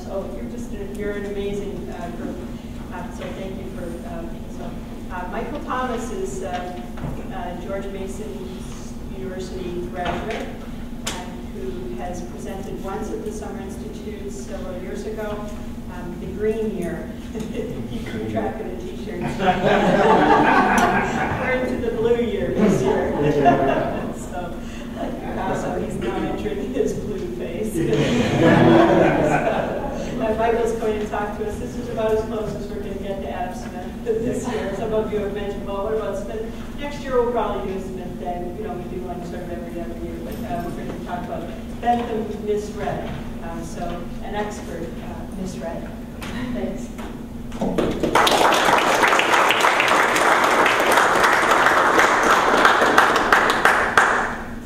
So you're an amazing group. So thank you for Michael Thomas is George Mason University graduate who has presented once at the Summer Institute several years ago. The green year. Keep track of the t-shirts. We're into the blue year this year. So he's now entering his blue phase. Michael's going to talk to us. This is about as close as we're going to get to Adam Smith this year. Some of you have mentioned, well, what about Smith? Next year we'll probably do Smith Day. We do like sort of every other year, but we're going to talk about Bentham Misread. So an expert misread. Thanks.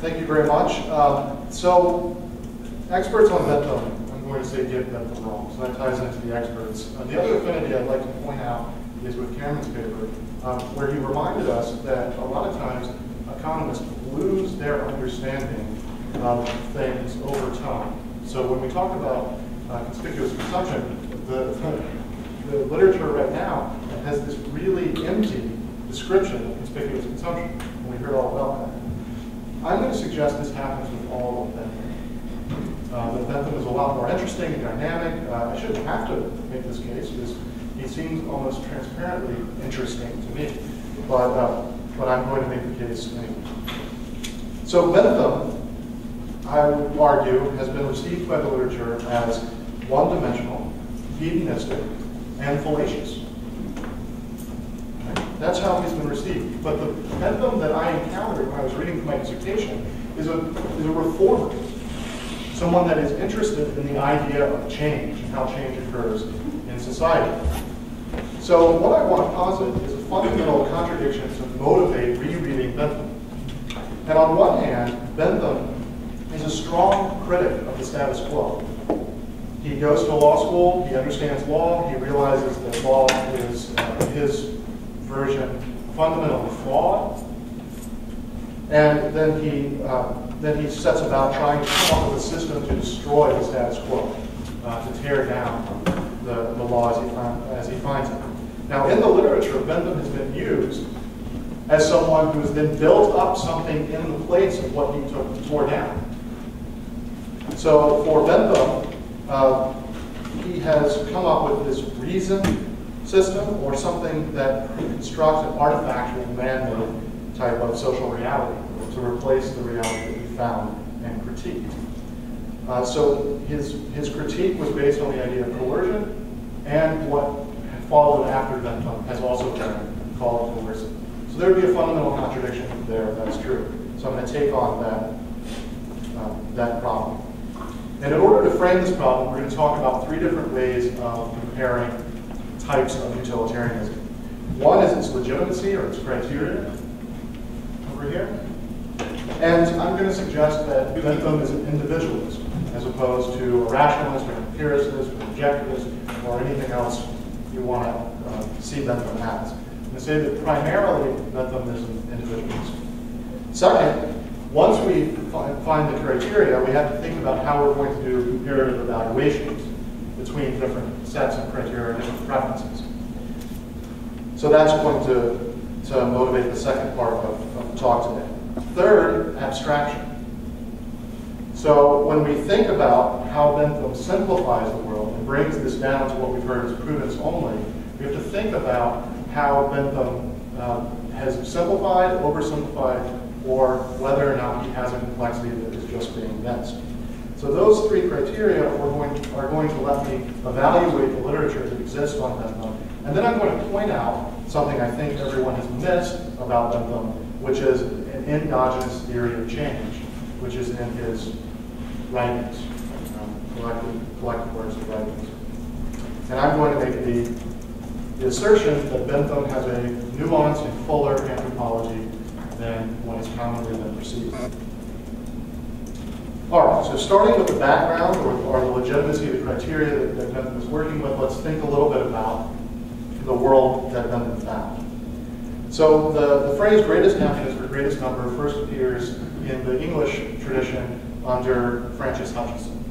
Thank you very much. So experts on Bentham, I'm going to say get Bentham wrong, so that ties into the experts. The other affinity I'd like to point out is with Cameron's paper, where he reminded us that a lot of times economists lose their understanding of things over time. So when we talk about conspicuous consumption, the literature right now has this really empty description of conspicuous consumption, and we heard all about that. I'm going to suggest this happens with all of Bentham. That Bentham is a lot more interesting and dynamic. I shouldn't have to make this case because he seems almost transparently interesting to me, but I'm going to make the case anyway. So Bentham, I would argue, has been received by the literature as one-dimensional, hedonistic, and fallacious. Right? That's how he's been received. But the Bentham that I encountered when I was reading my dissertation is a reformer, someone that is interested in the idea of change and how change occurs in society. So what I want to posit is a fundamental contradiction to motivate rereading Bentham. And on one hand, Bentham is a strong critic of the status quo. He goes to law school, he understands law, he realizes that law is, in his version, fundamentally flawed. And then he sets about trying to come up with a system to destroy the status quo, to tear down the law as he finds it. Now, in the literature, Bentham has been used as someone who has then built up something in the place of what he tore down. So for Bentham, he has come up with this reason system, or something that constructs an artifactual, man-made type of social reality to replace the reality that we found and critiqued. So his critique was based on the idea of coercion, and what followed after Bentham has also been called coercive. So there would be a fundamental contradiction there if that's true. So I'm going to take on that problem. And in order to frame this problem, we're going to talk about three different ways of comparing types of utilitarianism. One is its legitimacy, or its criteria, over here. And I'm going to suggest that Bentham is an individualist, as opposed to a rationalist, or an empiricist, or objectivist, or anything else you want to see Bentham as. I'm going to say that primarily Bentham is an individualist. Second, once we find the criteria, we have to think about how we're going to do comparative evaluations between different sets of criteria and different preferences. So that's going to motivate the second part of the talk today. Third, abstraction. So when we think about how Bentham simplifies the world and brings this down to what we've heard as prudence only, we have to think about how Bentham has simplified, oversimplified, or whether or not he has a complexity that is just being missed. So those three criteria are going to let me evaluate the literature that exists on Bentham. And then I'm going to point out something I think everyone has missed about Bentham, which is an endogenous theory of change, which is in his writings, collected works of writings. And I'm going to make the assertion that Bentham has a nuanced and fuller anthropology than what is commonly been perceived. All right, so starting with the background or the legitimacy of the criteria that Bentham is working with, let's think a little bit about the world that Bentham found. So the phrase greatest happiness or greatest number first appears in the English tradition under Francis Hutcheson.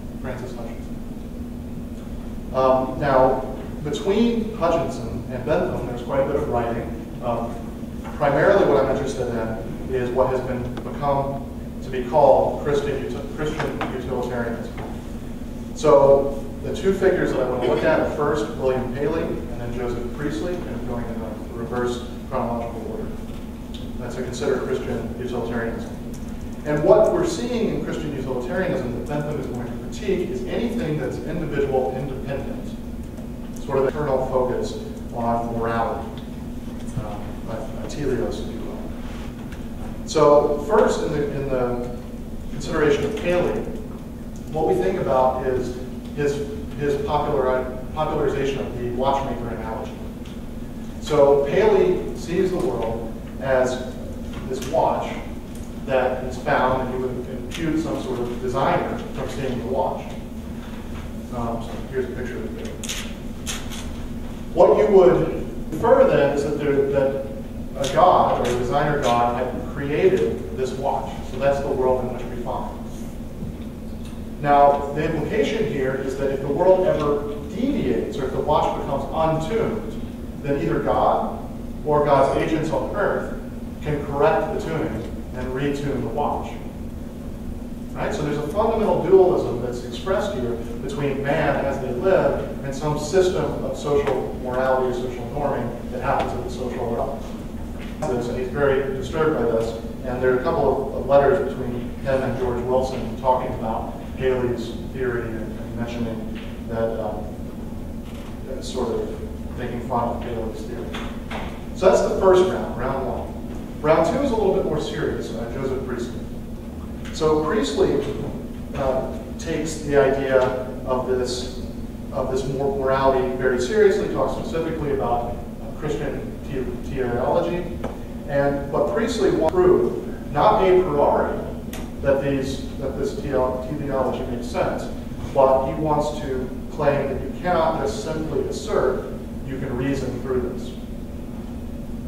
Now, between Hutchinson and Bentham, there's quite a bit of writing. Primarily what I'm interested in is what has become to be called Christian utilitarianism. So the two figures that I want to look at are first William Paley and then Joseph Priestley, and I'm going in the reverse chronological order. That's to consider Christian utilitarianism. And what we're seeing in Christian utilitarianism that Bentham is going to critique is anything that's individual independent, sort of internal focus on morality, teleos, if you will. So first, in the consideration of Paley, what we think about is his popularization of the watchmaker analogy. So Paley sees the world as this watch that is found, and he would impute some sort of designer from seeing the watch. So here's a picture of it. What you would infer then is that a god, or a designer god, had created this watch. So that's the world in which we find. Now, the implication here is that if the world ever deviates, or if the watch becomes untuned, then either God or God's agents on earth can correct the tuning and retune the watch. Right? So there's a fundamental dualism that's expressed here between man as they live and some system of social morality or social norming that happens at the social level. And he's very disturbed by this. And there are a couple of letters between him and George Wilson talking about Paley's theory and mentioning that sort of making fun of Paley's theory. So that's the first round, round one. Round two is a little bit more serious, Joseph Priestley. So Priestley takes the idea of this morality very seriously, talks specifically about Christian teleology, but Priestley wants to prove, not a priori, that this teleology makes sense, but he wants to claim that you cannot just simply assert you can reason through this.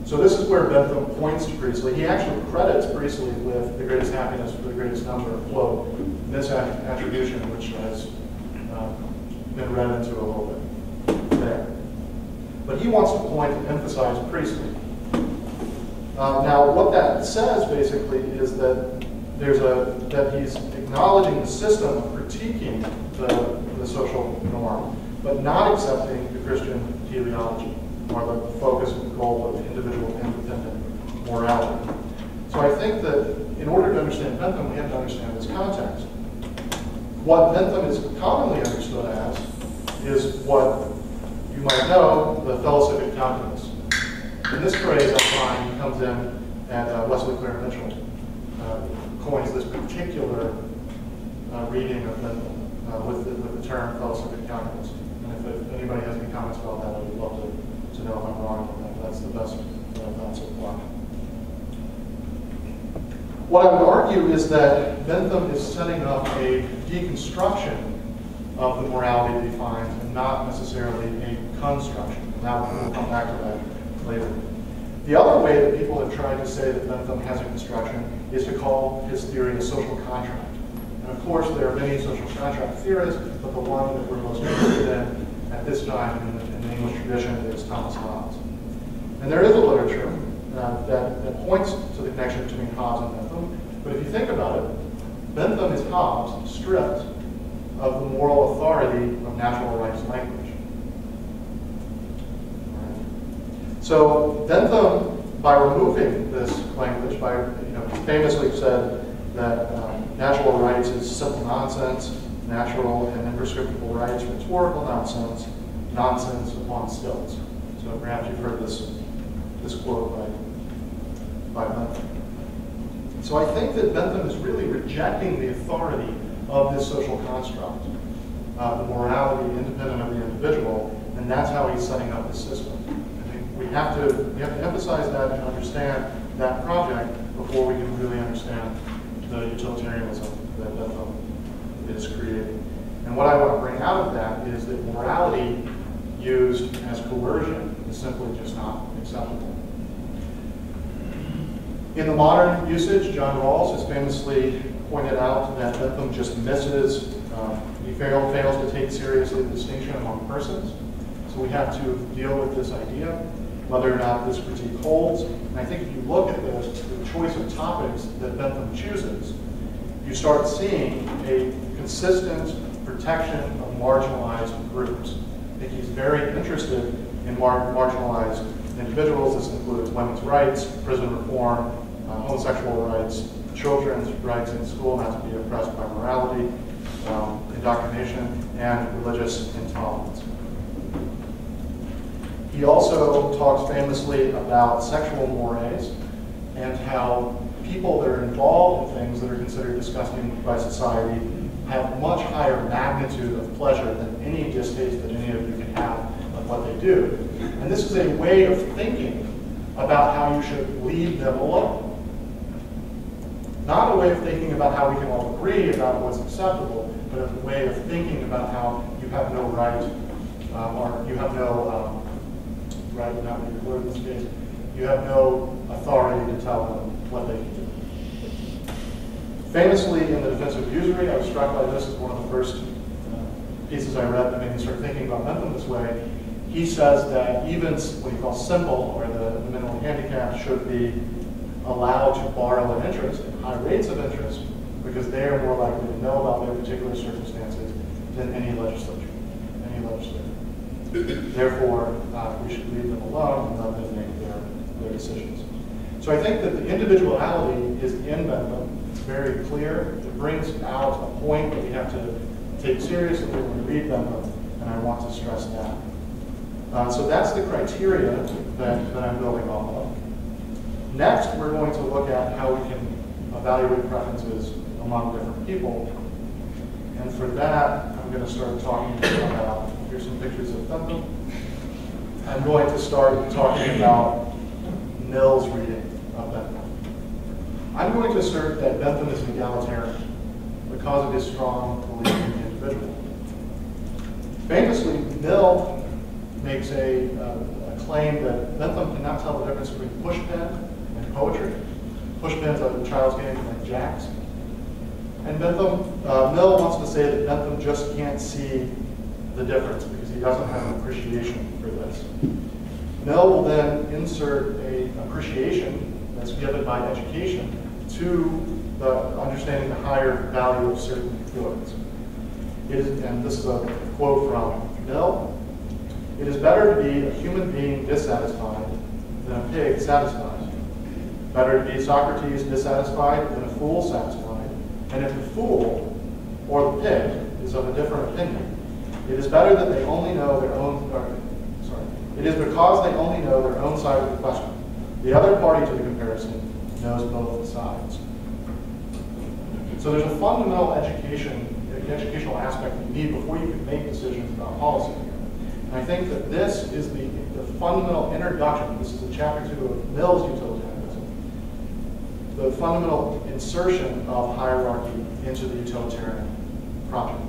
So this is where Bentham points to Priestley. He actually credits Priestley with the greatest happiness for the greatest number, quote, this attribution, which has been read into a little bit there. But he wants to point and emphasize Priestley. Now, what that says basically is that that he's acknowledging the system of critiquing the social norm, but not accepting the Christian teleology, or the focus and goal of individual independent morality. So I think that in order to understand Bentham, we have to understand this context. What Bentham is commonly understood as is what you might know, the fellowshipic calculus. And this phrase, I find, comes in at Wesley Clare Mitchell, coins this particular reading of Bentham with the term fellowshipic calculus. And if anybody has any comments about that, I would love to know if I'm wrong on that. That's the best that I've found so far. What I would argue is that Bentham is setting up a deconstruction of the morality that he finds, and not necessarily a construction. Now we'll come back to that later. The other way that people have tried to say that Bentham has a construction is to call his theory a social contract. And of course, there are many social contract theorists, but the one that we're most interested in at this time in the English tradition is Thomas Hobbes. And there is a literature that points to the connection between Hobbes and Bentham. But if you think about it, Bentham is Hobbes stripped of the moral authority of natural rights language. Right. So Bentham, by removing this language, he famously said that natural rights is simple nonsense, natural and imprescriptible rights, rhetorical nonsense, nonsense upon stilts. So perhaps you've heard this quote by Bentham. So I think that Bentham is really rejecting the authority of this social construct, the morality independent of the individual, and that's how he's setting up his system. I think we have to emphasize that and understand that project before we can really understand the utilitarianism that Bentham is creating. And what I want to bring out of that is that morality used as coercion is simply just not acceptable. In the modern usage, John Rawls has famously pointed out that Bentham just misses, he fails to take seriously the distinction among persons. So we have to deal with this idea, whether or not this critique holds. And I think if you look at the choice of topics that Bentham chooses, you start seeing a consistent protection of marginalized groups. I think he's very interested in marginalized individuals. This includes women's rights, prison reform, homosexual rights, children's rights in school not to be oppressed by morality, indoctrination, and religious intolerance. He also talks famously about sexual mores and how people that are involved in things that are considered disgusting by society have much higher magnitude of pleasure than any distaste that any of you can have of what they do. And this is a way of thinking about how you should leave them alone. Not a way of thinking about how we can all agree about what's acceptable, but a way of thinking about how you have no right, or you have no right, not maybe the word in this case, you have no authority to tell them what they can do. Famously, in The Defense of Usury, I was struck by this as one of the first pieces I read that made me start thinking about Bentham this way. He says that even what he calls simple, or the minimally handicapped, should be allowed to borrow an interest at high rates of interest because they are more likely to know about their particular circumstances than any legislator. Therefore, we should leave them alone and let them make their decisions. So I think that the individuality is in Bentham. It's very clear. It brings out a point that we have to take seriously when we read Bentham, and I want to stress that. So that's the criteria that I'm building off of. Next, we're going to look at how we can evaluate preferences among different people. And for that, I'm going to start talking about, here's some pictures of Bentham. I'm going to start talking about Mill's reading of Bentham. I'm going to assert that Bentham is an egalitarian because of his strong belief in the individual. Famously, Mill makes a claim that Bentham cannot tell the difference between pushpen and poetry. Pushpen's a child's game like jacks. And Mill wants to say that Bentham just can't see the difference because he doesn't have an appreciation for this. Mill will then insert an appreciation that's given by education to the understanding the higher value of certain goods. And this is a quote from Mill. "It is better to be a human being dissatisfied than a pig satisfied. Better to be Socrates dissatisfied than a fool satisfied. And if the fool or the pig is of a different opinion, it is better that they only know their own, it is because they only know their own side of the question. The other party to the comparison knows both sides." So there's a fundamental educational aspect you need before you can make decisions about policy. And I think that this is the fundamental introduction. This is a chapter 2 of Mill's Utilitarianism. The fundamental insertion of hierarchy into the utilitarian project.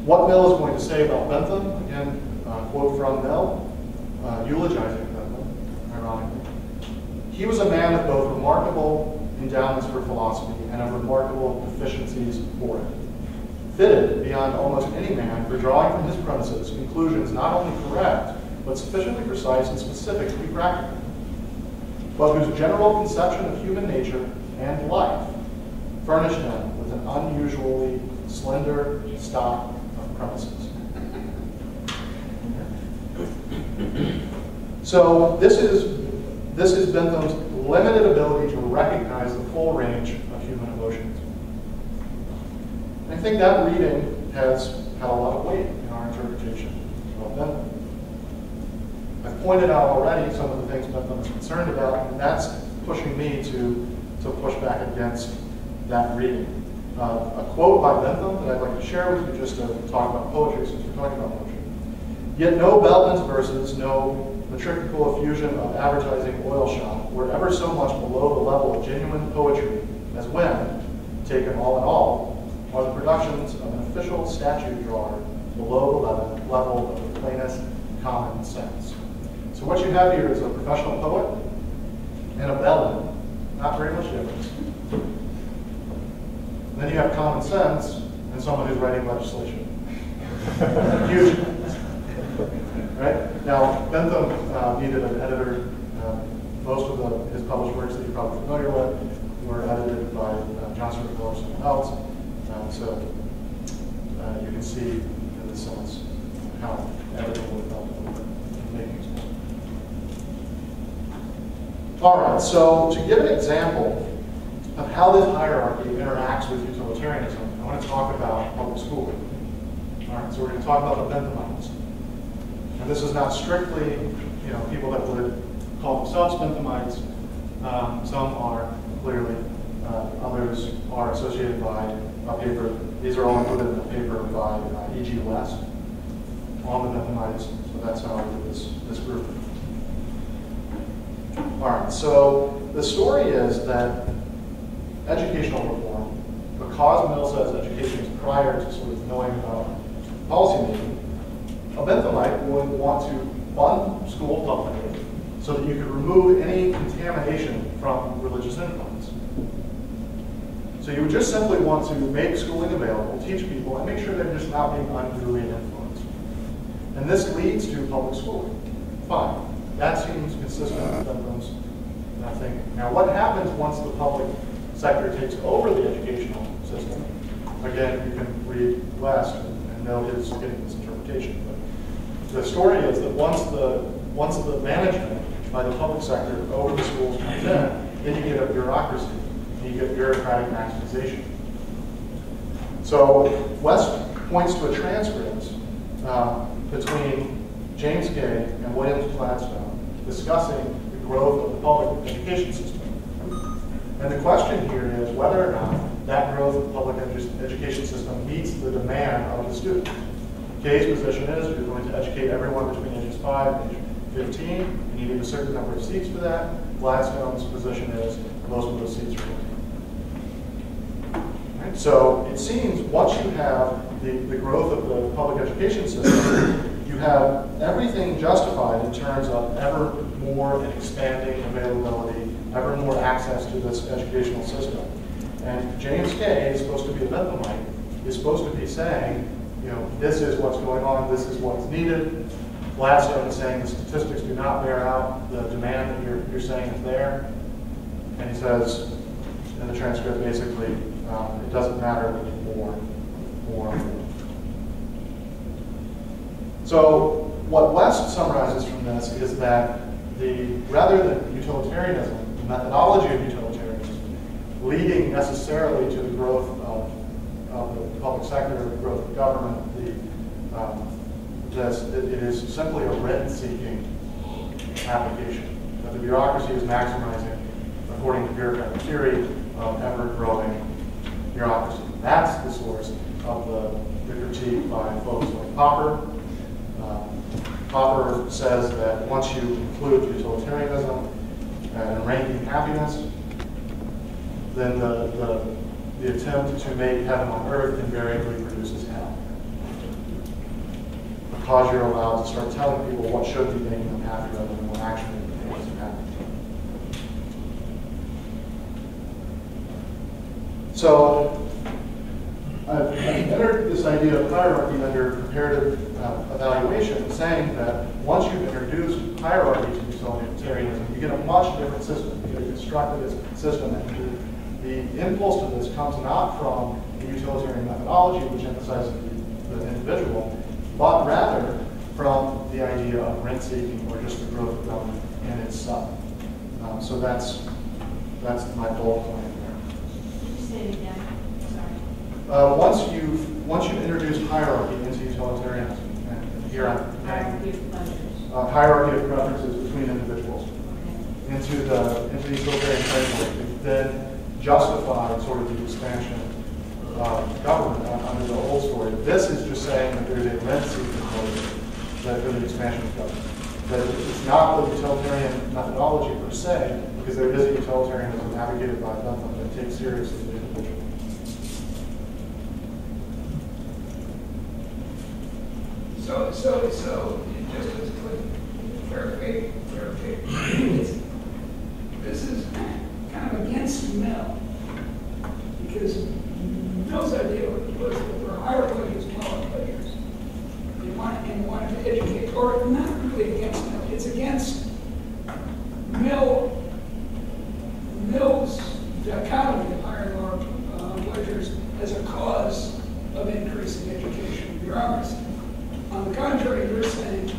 What Mill is going to say about Bentham, again, quote from Mill, eulogizing Bentham, ironically. "He was a man of both remarkable endowments for philosophy and of remarkable deficiencies for it. Fitted beyond almost any man for drawing from his premises conclusions not only correct, but sufficiently precise and specific to be practical, but whose general conception of human nature and life furnished him with an unusually slender stock of premises." So this is Bentham's limited ability to recognize the full range of human emotions. And I think that reading has had a lot of weight in our interpretation of Bentham. I've pointed out already some of the things Bentham is concerned about, and that's pushing me to push back against that reading. A quote by Bentham that I'd like to share with you just to talk about poetry, since we're talking about poetry. "Yet no Bellman's verses, no matriculal effusion of advertising oil shop were ever so much below the level of genuine poetry as when, taken all in all, are the productions of an official statute drawer below the level of the plainest common sense." So what you have here is a professional poet and a bellman. Not very much difference. And then you have common sense and someone who's writing legislation. Huge difference. Right? Now, Bentham needed an editor. Most of his published works that you're probably familiar with were edited by Johnson or someone else. So you can see in this sense how editing would help with making it. All right, so to give an example of how this hierarchy interacts with utilitarianism, I want to talk about public schooling. All right, so we're going to talk about the Benthamites. And this is not strictly, people that would call themselves Benthamites. Some are clearly. Others are associated by a paper. These are all included in a paper by E.G. West on the Benthamites. So that's how I did this group. All right, so the story is that educational reform, because Mill says education is prior to sort of knowing about policymaking, a Benthamite would want to fund school publicly so that you could remove any contamination from religious influence. So you would just simply want to make schooling available, teach people, and make sure they're just not being unduly influenced. And this leads to public schooling. Fine. That seems consistent with Bentham's thinking. Now, what happens once the public sector takes over the educational system? Again, you can read West and know his getting this interpretation. But the story is that once the management by the public sector over the schools comes in, then you get a bureaucracy and you get bureaucratic maximization. So West points to a transcript between James Kay and William Gladstone discussing the growth of the public education system. And the question here is whether or not that growth of the public education system meets the demand of the student. Kay's position is you're going to educate everyone between ages 5 and age 15, and you need a certain number of seats for that. Gladstone's position is most of those seats are empty. Right? So it seems once you have the growth of the public education system, you have everything justified in terms of ever more and expanding availability, ever more access to this educational system. And James Kay is supposed to be a Benthamite, is supposed to be saying, this is what's going on, this is what's needed. Gladstone is saying the statistics do not bear out the demand that you're saying is there. And he says in the transcript basically, it doesn't matter, we need more. So what West summarizes from this is that rather than utilitarianism, the methodology of utilitarianism, leading necessarily to the growth of the public sector, the growth of government, it is simply a rent-seeking application. That the bureaucracy is maximizing, according to bureaucratic theory, of ever-growing bureaucracy. That's the source of the critique by folks like Popper. Popper says that once you include utilitarianism and ranking happiness, then the attempt to make heaven on earth invariably produces hell. Because you're allowed to start telling people what should be making them happy rather than what actually makes them happy. So I've entered this idea of hierarchy under comparative evaluation, saying that once you've introduced hierarchy to utilitarianism, you get a much different system. You get a constructivist system. And the impulse to this comes not from the utilitarian methodology, which emphasizes the individual, but rather from the idea of rent-seeking or just the growth of government in itself. So that's my bold point there. Can you say it again? Sorry. Once you've introduced hierarchy into utilitarianism, and here I'm hierarchy of pleasures. Hierarchy of preferences between individuals, okay, into the utilitarian framework, then justify sort of the expansion of government under the old story. This is just saying that there's a rent-seeking motive that for the expansion of government. That it's not the utilitarian methodology per se, because there is a utilitarianism advocated by Bentham that takes seriously the individual. So just as quick clarification. This is against Mill, because Mill's idea was that there are higher pleasures and lower pleasures. They wanted to educate, or not really against Mill, it's against Mill's dichotomy of higher and lower pleasures as a cause of increasing educational bureaucracy. On the contrary, you're saying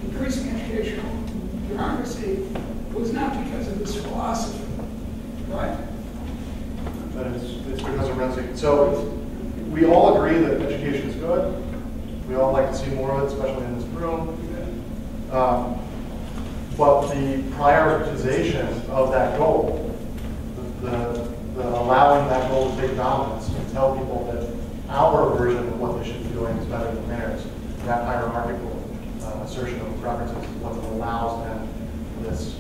increasing educational bureaucracy was not because of this philosophy, right? It's because of Renzi. So we all agree that education is good. We all like to see more of it, especially in this room. But the prioritization of that goal, the allowing that goal to take dominance and tell people that our version of what they should be doing is better than theirs, that hierarchical assertion of preferences is what allows then this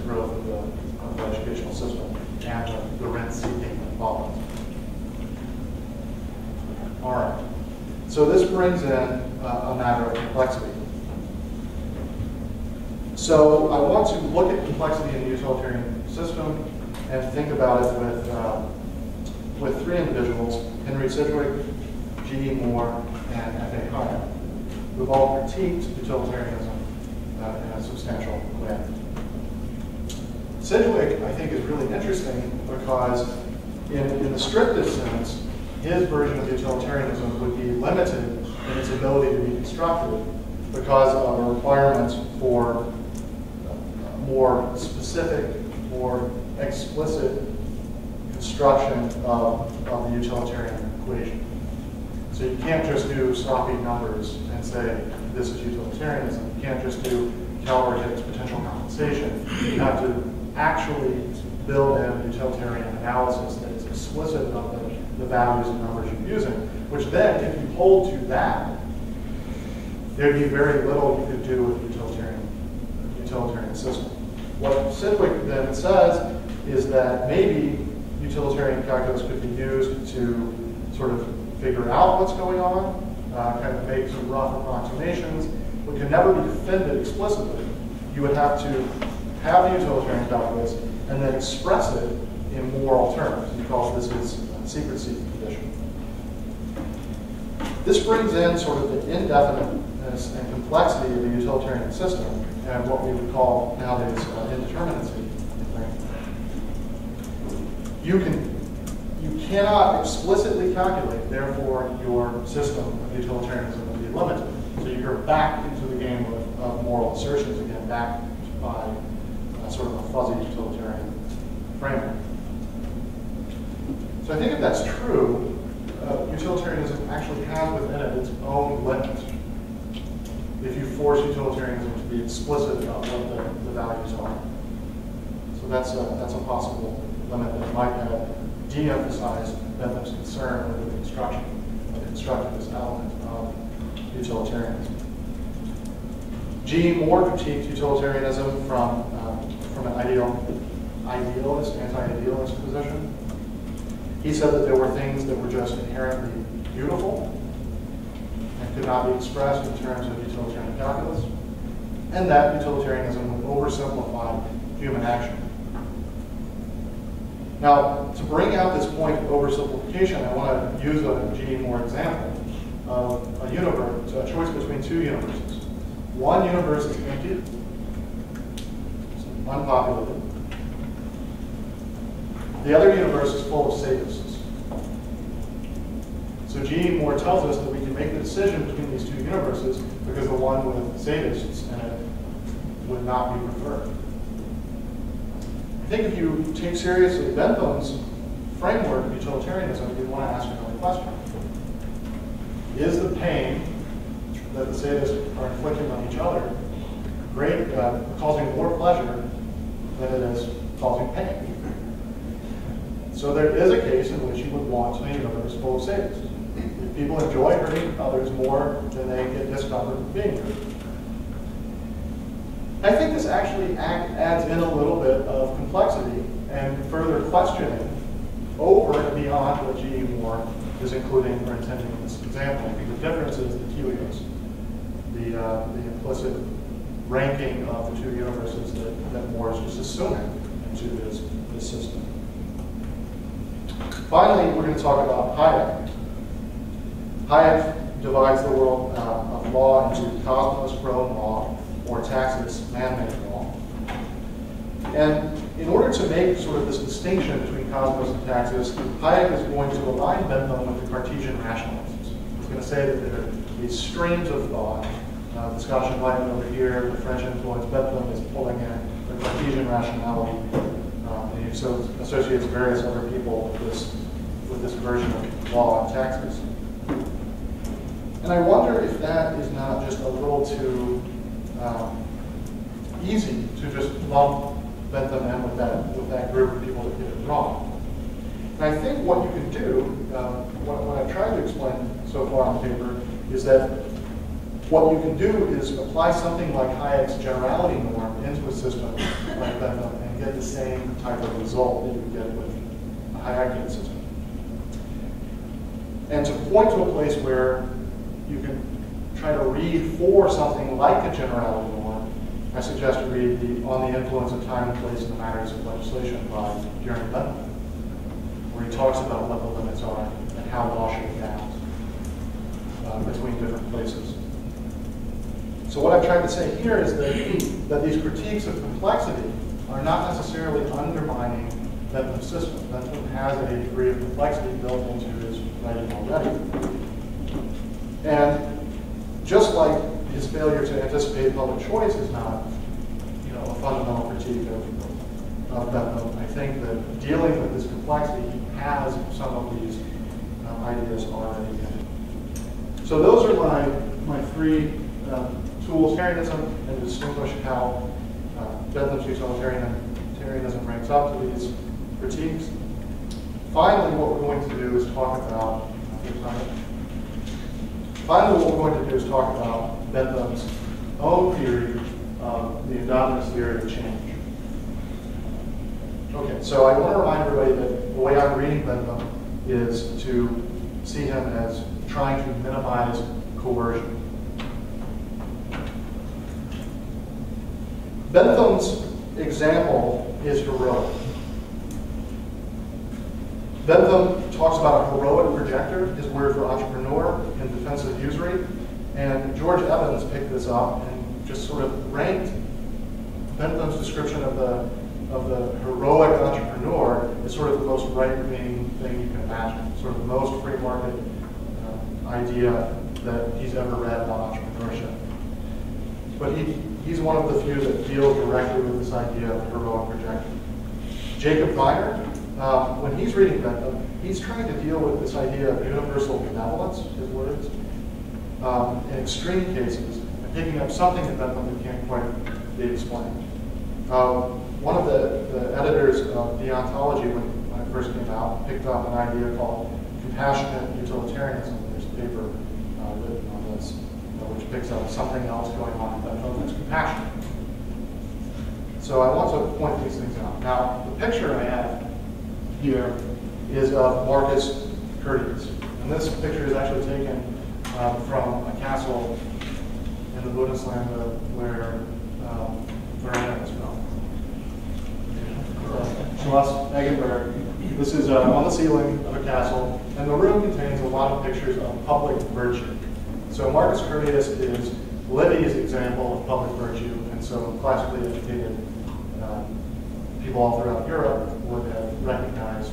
growth of the educational system and the rent seeking that follows. All right. So this brings in a matter of complexity. So I want to look at complexity in the utilitarian system and think about it with three individuals: Henry Sidgwick, G.E. Moore, and F.A. Hyde, who've all critiqued utilitarianism in a substantial way. Sidgwick, I think, is really interesting because in the strictest sense, his version of utilitarianism would be limited in its ability to be constructed because of a requirement for more specific, more explicit construction of the utilitarian equation. So you can't just do sloppy numbers and say, this is utilitarianism. You can't just do Calorie-Hicks potential compensation. You have to actually build in a utilitarian analysis that is explicit about the values and numbers you're using, which then, if you hold to that, there'd be very little you could do with the utilitarian system. What Sidgwick then says is that maybe utilitarian calculus could be used to sort of figure out what's going on, kind of make some rough approximations, but can never be defended explicitly. You would have to have the utilitarian calculus and then express it in moral terms. He calls this his secrecy condition. This brings in sort of the indefiniteness and complexity of the utilitarian system and what we would call nowadays indeterminacy. You cannot explicitly calculate, therefore your system of utilitarianism will be limited. So you're back into the game of moral assertions again, back by sort of a fuzzy utilitarian framework. So I think if that's true, utilitarianism actually has within it its own limits. If you force utilitarianism to be explicit about what the values are. So that's a possible limit that might have de-emphasized Bentham's concern with the constructivist element of utilitarianism. G. Moore critiqued utilitarianism from an idealist, anti-idealist position. He said that there were things that were just inherently beautiful and could not be expressed in terms of utilitarian calculus, and that utilitarianism would oversimplify human action. Now, to bring out this point of oversimplification, I want to use a G. Moore example of a universe, a choice between two universes. One universe is empty, it's unpopulated. The other universe is full of sadists. So G. Moore tells us that we can make the decision between these two universes because the one with sadists in it would not be preferred. I think if you take seriously Bentham's framework of utilitarianism, you want to ask another question. Is the pain that the sadists are inflicting on each other causing more pleasure than it is causing pain? So there is a case in which you would want a universe full of sadists. If people enjoy hurting others more than they get discomfort from being hurt. I think this actually adds in a little bit of complexity and further questioning over and beyond what G. Moore is including or intending in this example. I think the difference is the helios, the implicit ranking of the two universes that Moore is just assuming in to this system. Finally, we're going to talk about Hayek. Hayek divides the world of law into cosmos, grown law, or taxis, man-made law. And in order to make sort of this distinction between cosmos and taxis, Hayek is going to align Bentham with the Cartesian rationalists. He's going to say that there are these streams of thought. The Scottish Enlightenment over here, the French influence, Bentham is pulling in the Cartesian rationality. And he so associates various other people with this version of law and taxis. And I wonder if that is not just a little too easy to just lump Bentham in with that group of people that get it wrong. And I think what you can do, what I've tried to explain so far on the paper, is that what you can do is apply something like Hayek's generality norm into a system like Bentham and get the same type of result that you would get with a Hayekian system. And to point to a place where you can try to read for something like a generality norm, I suggest you read On the Influence of Time and Place in the Matters of Legislation by Jeremy Bentham, where he talks about what the limits are and how law should adapt between different places. So what I've tried to say here is that these critiques of complexity are not necessarily undermining Bentham's system. Bentham has a degree of complexity built into his writing already. And just like his failure to anticipate public choice is not, a fundamental critique of Bentham, I think that dealing with this complexity, he has some of these ideas already in it. So those are my three tools: utilitarianism, and to distinguish how Bentham's utilitarianism ranks up to these critiques. Finally, what we're going to do is talk about Bentham's own theory of the endogenous theory of change. Okay, so I want to remind everybody that the way I'm reading Bentham is to see him as trying to minimize coercion. Bentham's example is heroic. Bentham talks about a heroic projector, his word for entrepreneur, in Defense of Usury. And George Evans picked this up and just sort of ranked Bentham's description of the heroic entrepreneur as sort of the most right-wing thing you can imagine, sort of the most free market idea that he's ever read about entrepreneurship. But he's one of the few that deals directly with this idea of the heroic projector. Jacob Viner, when he's reading Bentham, he's trying to deal with this idea of universal benevolence, his words, in extreme cases, and picking up something in Bentham that can't quite be explained. One of the editors of Deontology, when it first came out, picked up an idea called compassionate utilitarianism. There's a paper written on this, which picks up something else going on in Bentham that's compassionate. So I want to point these things out. Now, the picture I have here is of Marcus Curtius. And this picture is actually taken from a castle in the Bundesland where Verena is from. Schloss Eggenberg. This is on the ceiling of a castle, and the room contains a lot of pictures of public virtue. So Marcus Curtius is Livy's example of public virtue, and so classically educated people all throughout Europe would have recognized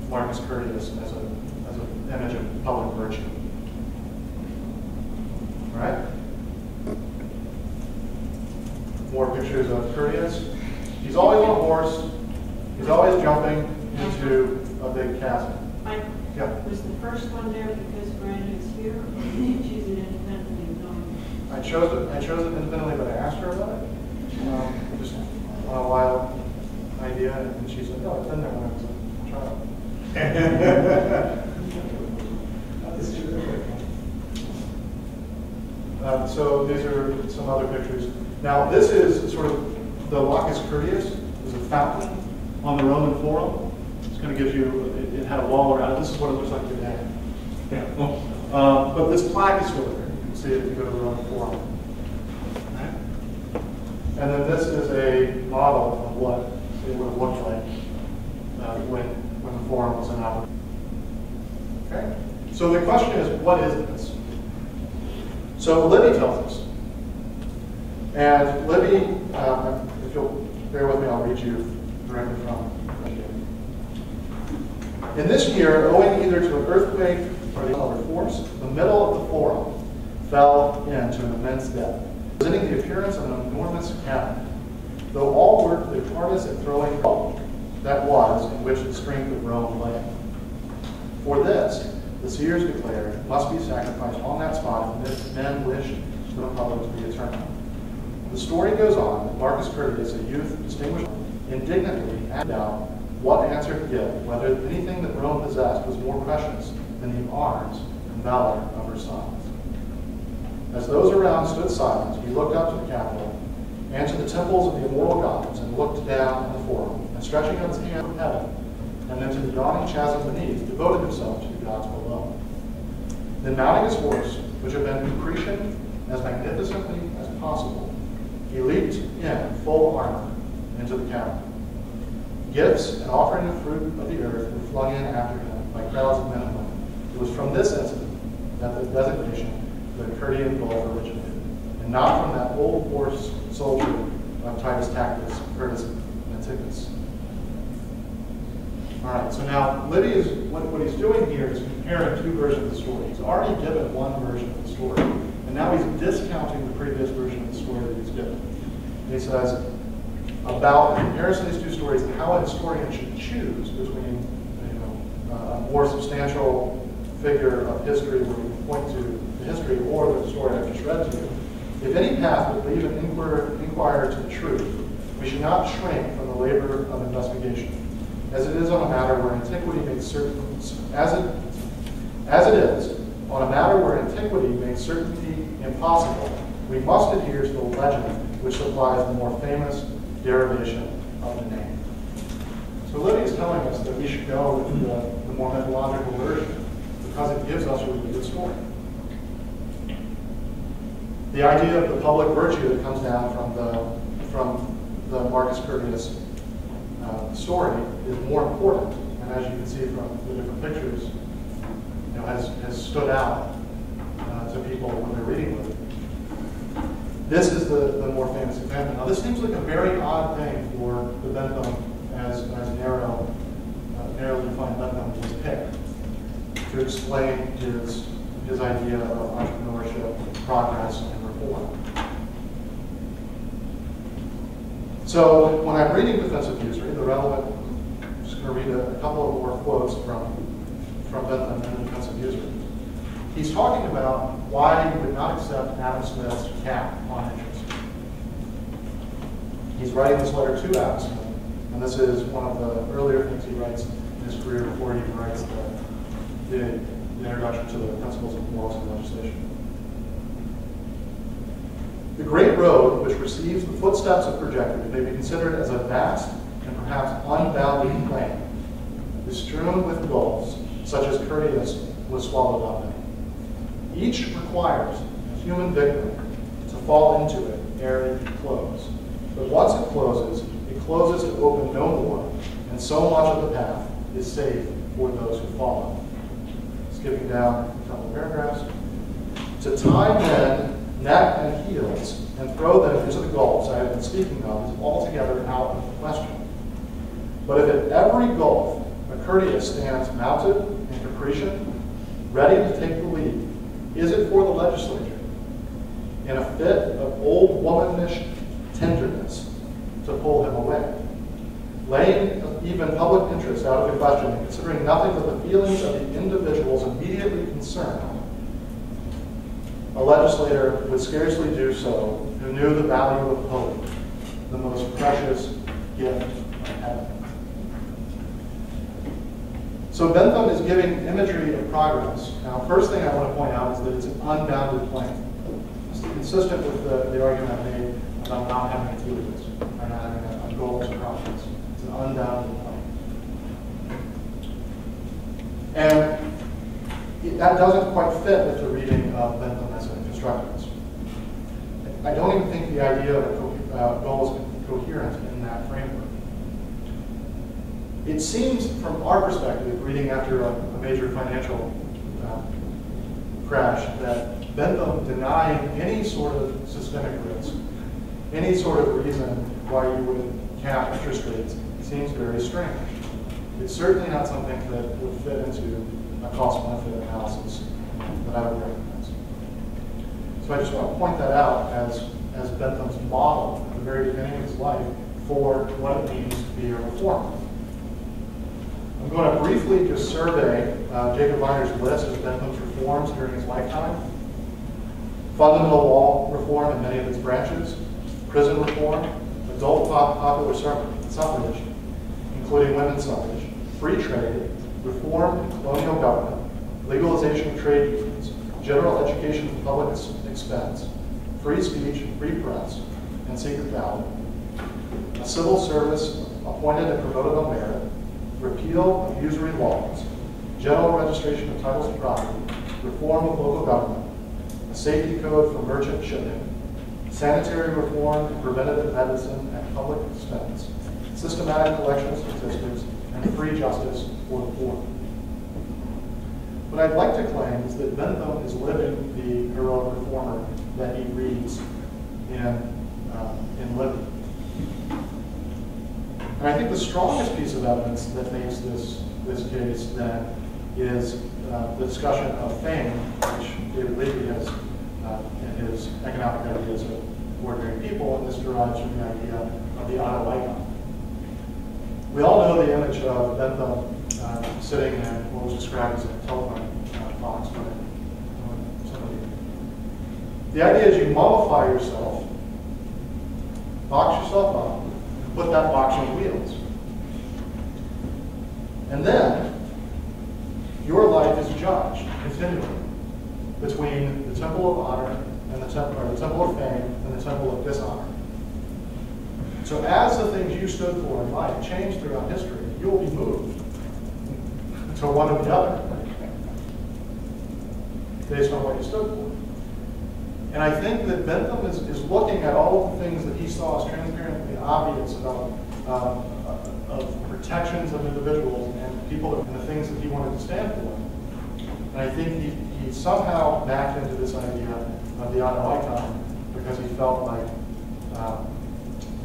Marcus Curtius as an image of public virtue. All right? More pictures of Curtius. He's always on a horse. He's always jumping into a big chasm. Yeah. Was the first one there because Miranda's here, or did you choose it independently? I chose it independently, but I asked her about it. Just on a wild idea, and she said, "No, it's been there when I was a child." So these are some other pictures. Now, this is sort of the Lacus Curtius. There's a fountain on the Roman Forum. It's going to give you, it had a wall around it. This is what it looks like today. Yeah. But this plaque is still there. You can see it if you go to the Roman Forum. Right? And then this is a model of what it would have looked like when the forum was in operation. Okay? So the question is, what is this? So Libby tells us. And Libby, if you'll bear with me, I'll read you directly from in this year, owing either to an earthquake or the other force, the middle of the forum fell into an immense depth, presenting the appearance of an enormous cavern. Though all worked their hardest at throwing that was in which the strength of Rome lay. For this, the seers declared, must be sacrificed on that spot if men wished the republic to be eternal. The story goes on that Marcus Curtius, a youth distinguished, indignantly asked out what answer to give, whether anything that Rome possessed was more precious than the arms and valor of her sons. As those around stood silent, he looked up to the Capitol and to the temples of the immortal gods, and looked down on the forum, and stretching out his hand from heaven, and then to the yawning chasm beneath, devoted himself to the gods below. Then mounting his horse, which had been capricious as magnificently as possible, he leaped in full armor into the cavern. Gifts and offering of fruit of the earth were flung in after him by crowds of men and women. It was from this incident that the designation of the Curtian Gulf originated, and not from that old horse soldier of Titus Tacitus, Curtius Antiquus. All right, so now Libby is, what he's doing here is comparing two versions of the story. He's already given one version of the story, and now he's discounting the previous version of the story that he's given. And he says, about the comparison of these two stories and how a historian should choose between a more substantial figure of history where we can point to the history or the story I've just read to you. If any path would lead an inquirer to the truth, we should not shrink from the labor of investigation, as it is on a matter where antiquity makes certain as it is on a matter where antiquity makes certainty impossible. We must adhere to the legend which supplies the more famous derivation of the name. So Libby is telling us that we should go with the more mythological version because it gives us a really good story. The idea of the public virtue that comes down from the Marcus Curtius story is more important, and as you can see from the different pictures, has stood out to people when they're reading with it. This is the more famous example. Now, this seems like a very odd thing for the Bentham, as narrowly defined Bentham was picked to explain his idea of entrepreneurship, progress, and reform. So, when I'm reading defensive usury, the relevant, I'm just going to read a couple of more quotes from Bentham and defensive usury. He's talking about why he would not accept Adam Smith's cap on interest. He's writing this letter to Adam Smith, and this is one of the earlier things he writes in his career before he even writes the introduction to the principles of morals and legislation. The great road which receives the footsteps of projectors may be considered as a vast and perhaps unbounded plain, is strewn with gulfs, such as Curtius was swallowed up in. Each requires a human victim to fall into it ere it close. But once it closes to open no more, and so much of the path is safe for those who follow. Skipping down a couple of paragraphs. To tie men, neck and heels, and throw them into the gulfs I have been speaking of is altogether out of the question. But if at every gulf a Curtius stands mounted and capricious, ready to take the lead, is it for the legislature, in a fit of old womanish tenderness, to pull him away, laying even public interest out of the question and considering nothing but the feelings of the individuals immediately concerned? A legislator would scarcely do so who knew the value of hope, the most precious gift of heaven. So Bentham is giving imagery of progress. Now, first thing I want to point out is that it's an unbounded plain. It's consistent with the argument I made about not having a utilitarianism, or not having a goals or properties. It's an unbounded plain. And that doesn't quite fit with the reading of Bentham as a constructivist. I don't even think the idea of goals is coherent in that framework. It seems, from our perspective, reading after a major financial crash, that Bentham denying any sort of systemic risk, any sort of reason why you would cap interest rates, seems very strange. It's certainly not something that would fit into a cost-benefit analysis that I would recognize. So I just want to point that out as Bentham's model at the very beginning of his life for what it means to be a reformer. I'm going to briefly just survey Jacob Viner's list of Bentham's reforms during his lifetime. Fundamental law reform in many of its branches, prison reform, adult popular suffrage, including women's suffrage, free trade, reform in colonial government, legalization of trade unions, general education at public expense, free speech, free press, and secret ballot, a civil service appointed and promoted on merit, repeal of usury laws, general registration of titles to property, reform of local government, a safety code for merchant shipping, sanitary reform and preventative medicine at public expense, systematic collection of statistics, and free justice for the poor. What I'd like to claim is that Bentham is living the heroic reformer that he reads in Liberty. And I think the strongest piece of evidence that makes this case then is the discussion of fame, which David Levy has in his economic ideas of ordinary people, and this derives from the idea of the auto icon. We all know the image of Bentham sitting in what was described as a telephone box. The idea is you mummify yourself, box yourself up, and put that box on wheels. And then your life is judged continually between the temple of honor and the temple of fame and the temple of dishonor. So as the things you stood for in life change throughout history, you will be moved to one or the other based on what you stood for. And I think that Bentham is looking at all of the things that he saw as transparently obvious about of protections of individuals and people and the things that he wanted to stand for. And I think he somehow backed into this idea of the auto icon because he felt like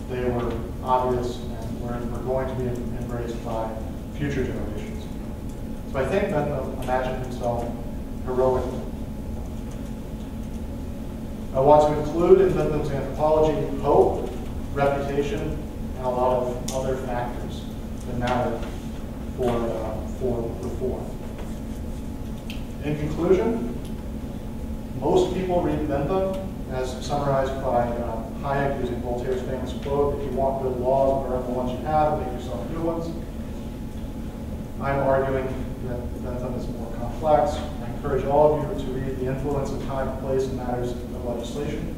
they were obvious and were going to be embraced by future generations. So I think Bentham imagined himself heroically. I want to include in Bentham's anthropology hope, reputation, and a lot of other factors that matter for reform. In conclusion, most people read Bentham as summarized by Hayek using Voltaire's famous quote, if you want good laws, burn the ones you have and make yourself new ones. I'm arguing that Bentham is more complex. I encourage all of you to read The Influence of Time and Place in Matters of Legislation.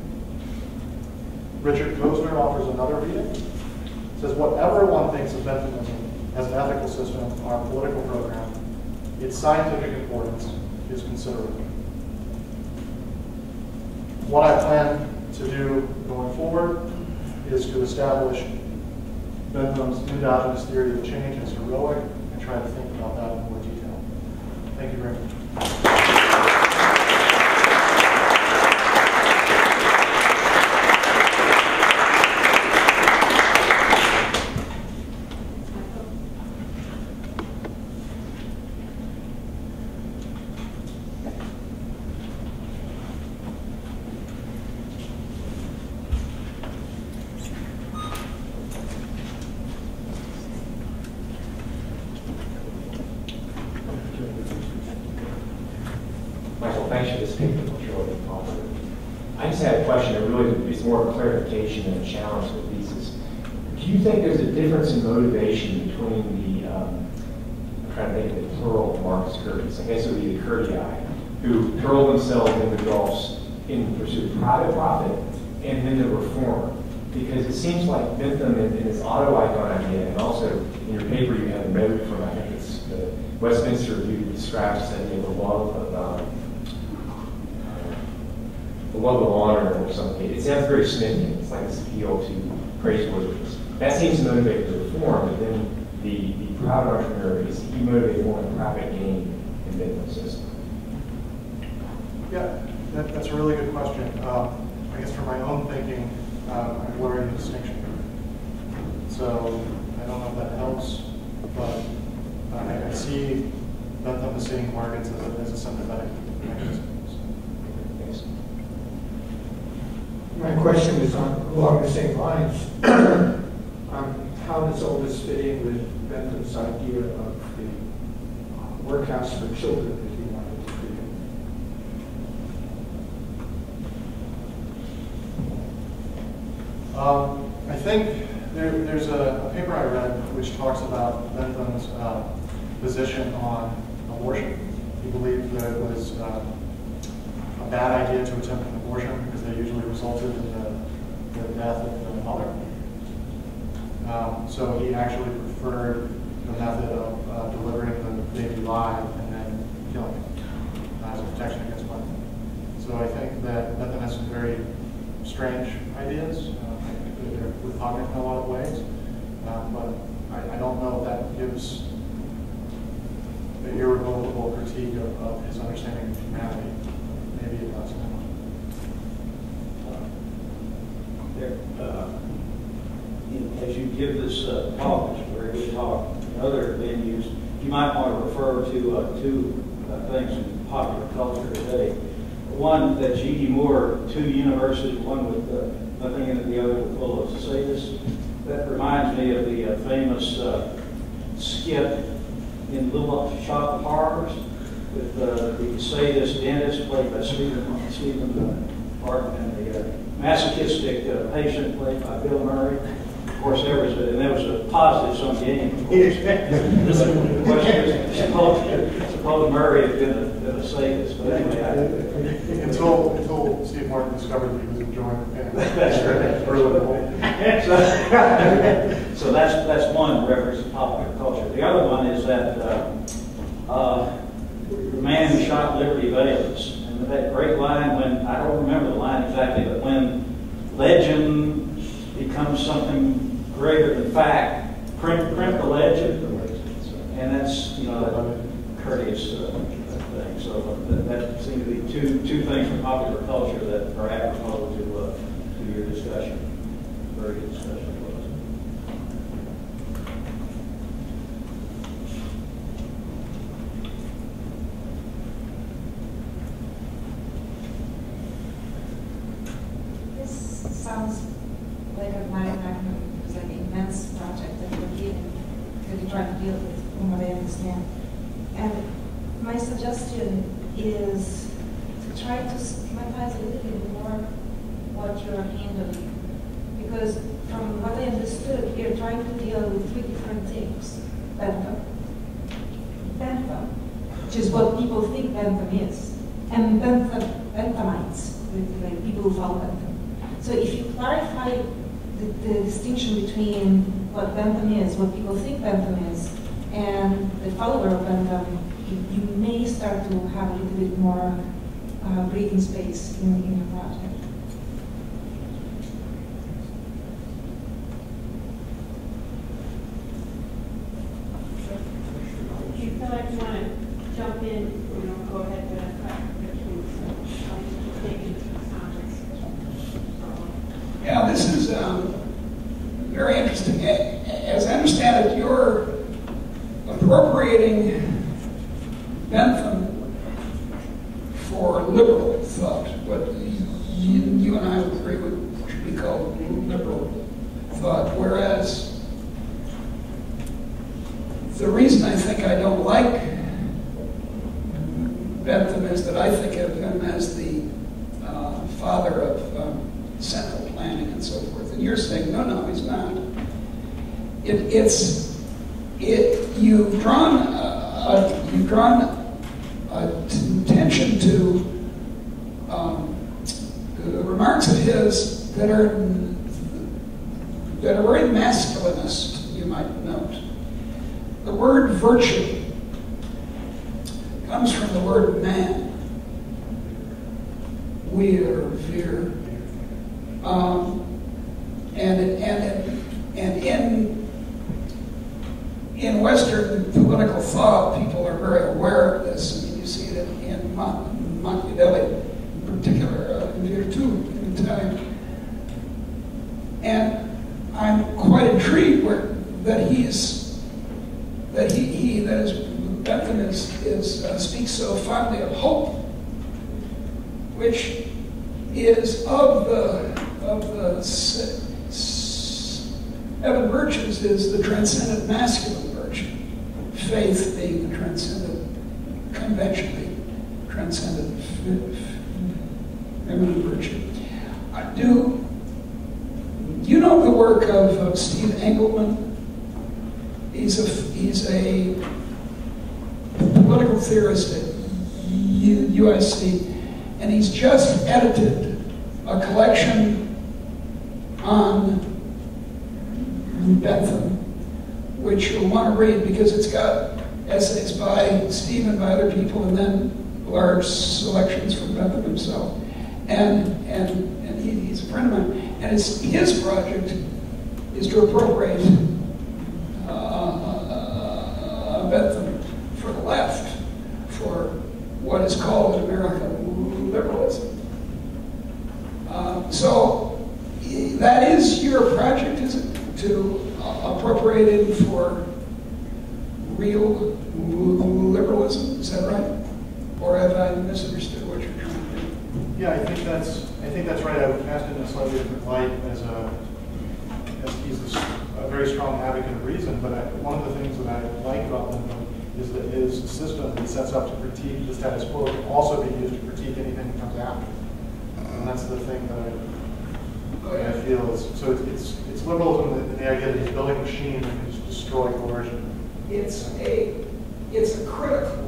Richard Posner offers another reading. It says, whatever one thinks of Benthamism as an ethical system or a political program, its scientific importance is considerable. What I plan to do going forward is to establish Bentham's endogenous theory of change as heroic and try to think about that in more detail. Thank you very much. Thanks for the statement, which really informative. I just had a question that really is more of a clarification than a challenge to the thesis. Do you think there's a difference in motivation between the, I'm trying to think of the plural of Marcus Curtius, I guess it would be the Curtii, who hurl themselves into the gulfs in pursuit of private profit, and then the reformer? Because it seems like Bentham in his auto-icon idea, and also in your paper you have a note from, I think it's the Westminster Review that describes the love of honor or something. It sounds very Smithian. It's like this appeal to praiseworthiness. That seems to motivate the reform, but then the private entrepreneur, is he motivated more in private gain in Bentham's system? Yeah, that's a really good question. I guess for my own thinking, I'm blurring the distinction. So I don't know if that helps, but I see Bentham as seeing markets as a sympathetic mechanism. Thanks. My question is along the same lines. How does all this fit in with Bentham's idea of the workhouse for children that he wanted to create? I think there's a paper I read which talks about Bentham's position on abortion. He believed that it was a bad idea to attempt an abortion because they usually resulted in the death of the mother. So he actually preferred the method of delivering the baby live and then killing it as a protection against women. So I think that Bentham has some very strange ideas. They're repugnant in a lot of ways, but I don't know if that gives an irrevocable critique of his understanding of humanity. Maybe it does. As you give this talk, it's a very good talk, in other venues, you might want to refer to two things in popular culture today. One, that G.D. Moore, two universities, one with nothing in it, the other with full of sadists. That reminds me of the famous skit in Little Shop of Horrors with the sadist dentist played by Stephen Martin and the masochistic patient played by Bill Murray. Of course, there was a positive sum game. Of course. The question is, suppose Murray had been a sadist, but anyway. Until Steve Martin discovered that he was enjoying the pain. That's right. So that's one reference to popular culture. The other one is that the man who shot Liberty Valance, and that great line when, I don't remember the line exactly, but when legend becomes something greater than fact, print the legend, and that's courteous thing. So that seems to be two things from popular culture that are apropos to your discussion. Very good discussion. This sounds like a like an immense project that you're trying to deal with, from what I understand. And my suggestion is to try to schematize a little bit more what you're handling. Because from what I understood, you're trying to deal with three different things. Bentham, which is what people think Bentham is, and Benthamites, like people who follow Bentham. So if you clarify the distinction between what Bentham is, what people think Bentham is, and the follower of Bentham, you may start to have a little bit more breathing space in your project. If you feel like you want to jump in, go ahead, but Yeah, this is very interesting. As I understand it, you're appropriating Bentham for liberal thought, what you and I would agree with should be called liberal thought, whereas the reason I think I don't like Bentham is that I think of him as the father of central planning and so forth. And you're saying, no, he's not. You've drawn attention to remarks of his that are very masculinist, you might note. The word virtue comes from the word man. Wir, vir. And in Western political thought, people are very aware of this. I mean, you see it in Machiavelli, in particular, in Virtù, in Italian. And I'm quite intrigued that Bentham speaks so fondly of hope, which is of the seven virtues is the transcendent masculine virtue, faith being the transcendent, conventionally transcendent feminine virtue. Do you know the work of Steve Engelman? He's a political theorist at USC, and he's just edited a collection on Bentham, which you'll want to read because it's got essays by Steve and by other people, and then large selections from Bentham himself. And he's a friend of mine, and his project is to appropriate Bentham for the left for what is called in America liberalism. So that is your project, is it? To appropriate it for real liberalism, is that right? Or have I misunderstood what you're trying to do? Yeah, I think that's right. I would cast it in a slightly different light as he's a very strong advocate of reason. But one of the things that I like about Bentham is that his system that sets up to critique the status quo can also be used to critique anything that comes after. And that's the thing that I feel is it's liberalism in the idea that he's building a machine that can just destroy coercion. It's a critical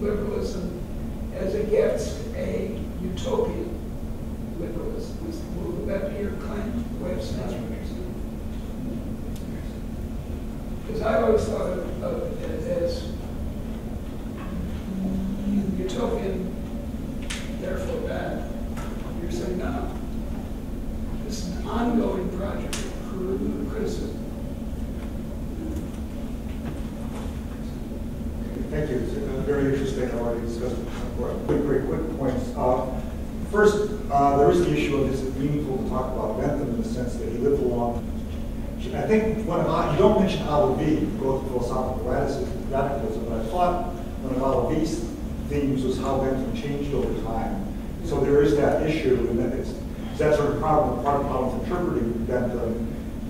liberalism as against a utopian liberalism. Would that be your claim? Way of saying it? Because I've always thought of it as utopian, therefore bad. You're saying no. This is an ongoing project of criticism. Thank you. It's very interesting. I've already discussed very quick points. First, there is the issue of is it meaningful to talk about Bentham in the sense that he lived along. I think you don't mention Olivier, both philosophical radicalism, but I thought one of Olivier's themes was how Bentham changed over time. So there is that issue, and that's sort of part of the problem with interpreting Bentham.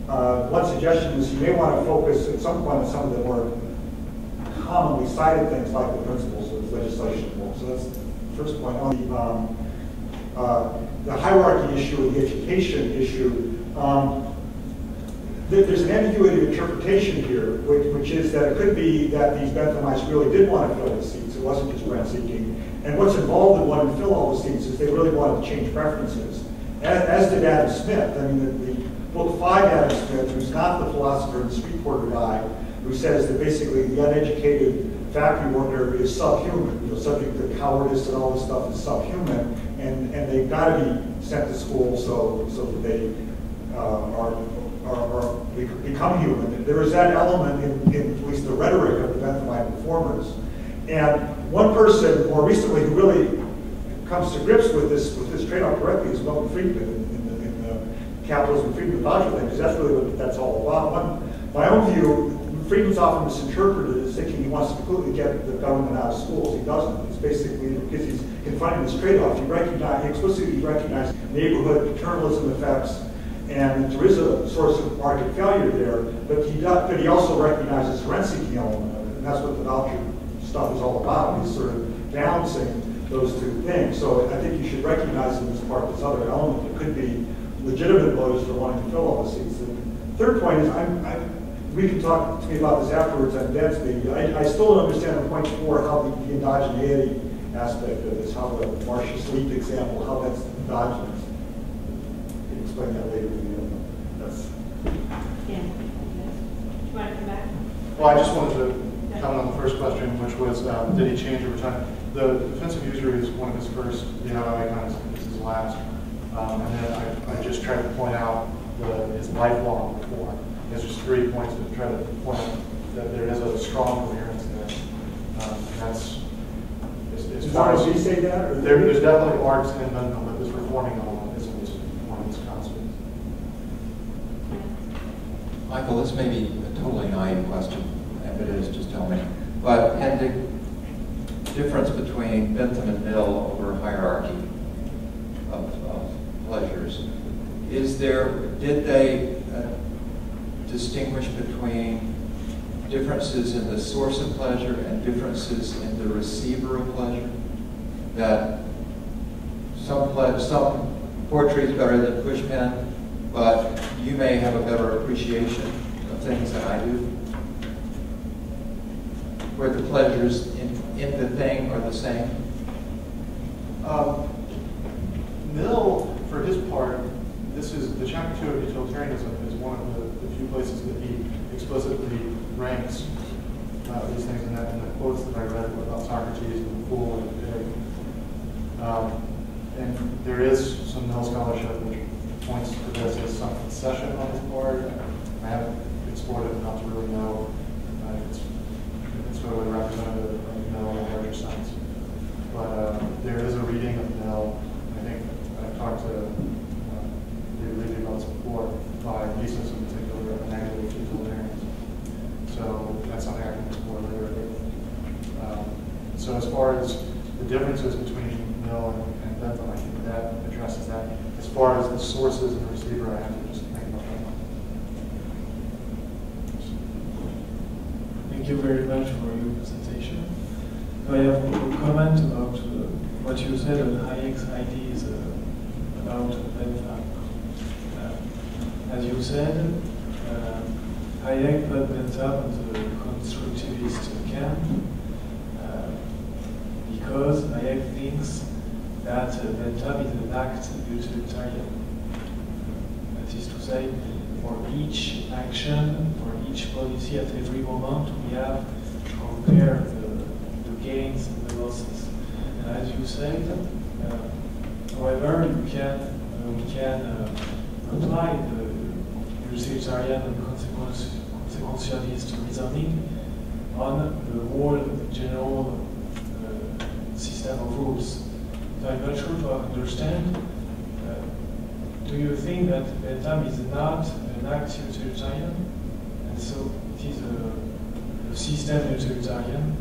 One suggestion is you may want to focus at some point on some of the more commonly cited things like the principles of legislation. So that's the first point. On the hierarchy issue and the education issue, there's an ambiguity of interpretation here, which is that it could be that these Benthamites really did want to fill the seats. It wasn't just rent-seeking. And what's involved in wanting to fill all the seats is they really wanted to change preferences, as did Adam Smith. I mean, the book 5 Adam Smith, who's not the philosopher and street corner guy, who says that basically the uneducated factory worker is subhuman, subject to cowardice and all this stuff is subhuman, and they've got to be sent to school so that they become human. There is that element in at least the rhetoric of the Benthamite reformers. And one person more recently who really comes to grips with this trade-off correctly is Milton Friedman in the Capitalism and Freedom of Thought thing, because that's really what that's all about. My own view, Friedman's often misinterpreted as thinking he wants to completely get the government out of schools. He doesn't. It's basically because he's confronting this trade-off. He explicitly recognizes neighborhood paternalism effects, and there is a source of market failure there, but he also recognizes the rent-seeking element of it, and that's what the voucher stuff is all about. He's sort of balancing those two things. So I think you should recognize them as part of this other element. There could be legitimate motives for wanting to fill all the seats. The third point is, we can talk to me about this afterwards on Deb's maybe. I still don't understand on point 4 how the endogeneity aspect of this, how the Marcia Sleep example, how that's endogenous. You can explain that later. Yeah. Do you want to come back? Well, I just wanted to comment on the first question, which was, did he change over time? The defensive usury is one of his first icons, this is his last. And then I just tried to point out his lifelong reform. There's just 3 points to try to point out that there is a strong coherence there. And that's as far as you say that, or there's definitely arcs in Bentham, but this reforming element isn't one of these constants. Michael, this may be a totally naive question. If it is, just tell me. But in the difference between Bentham and Mill over hierarchy of pleasures, did they distinguish between differences in the source of pleasure and differences in the receiver of pleasure? That some poetry is better than pushpen, but you may have a better appreciation of things than I do, where the pleasures in the thing are the same. Mill, for his part, this is the chapter 2 of Utilitarianism is one of the few places that he explicitly ranks these things in the quotes that I read about Socrates and the fool and the pig. And there is some Mill scholarship which points to this as some concession on his part. I haven't explored it enough to really know if it's really representative of Mill in a larger sense. But there is a reading of Mill. I think I've talked to David about this before, by Mises in particular, a negative utilitarians. So that's something I can explore later. So as far as the differences between Mill and Bentham, I think that addresses that. As far as the sources and the receiver, I have to just think about that. Thank you very much for your presentation. So I have a comment about what you said on Hayek's ideas about Bentham. As you said, Hayek put Bentham in the constructivist camp because Hayek thinks that Bentham is an act utilitarian. That is to say, for each action, for each policy at every moment, we have to compare the gains and the losses. And as you said, however, we can apply the utilitarian and consequentialist reasoning on the whole general system of rules. So I'm not sure to understand. Do you think that Bentham is not an act utilitarian, and so it is a system utilitarian?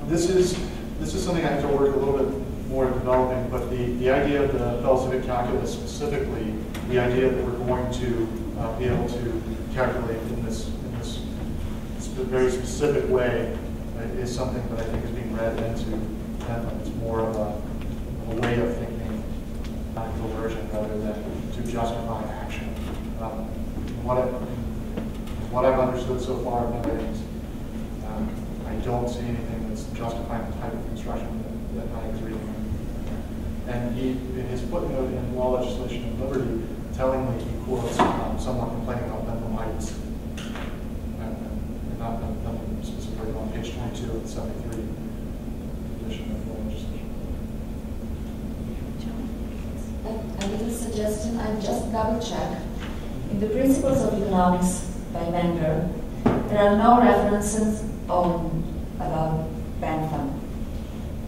This is something I have to work a little bit more at developing, but the idea of the philosophic calculus specifically, the idea that we're going to be able to calculate in this very specific way is something that I think is being read into Bentham. It's more of a way of thinking, not a coercion, rather than to justify action. What I've understood so far of my writings, I don't see anything that's justifying the type of construction that Hayek is reading. And he, in his footnote in Law, Legislation, and Liberty, tellingly he quotes someone complaining about Benthamites, and not Bentham specifically, on page 22 of the 73 edition of Law, Legislation. A little suggestion, I just double check. In the Principles of Economics by Wenger, there are no references about Bentham.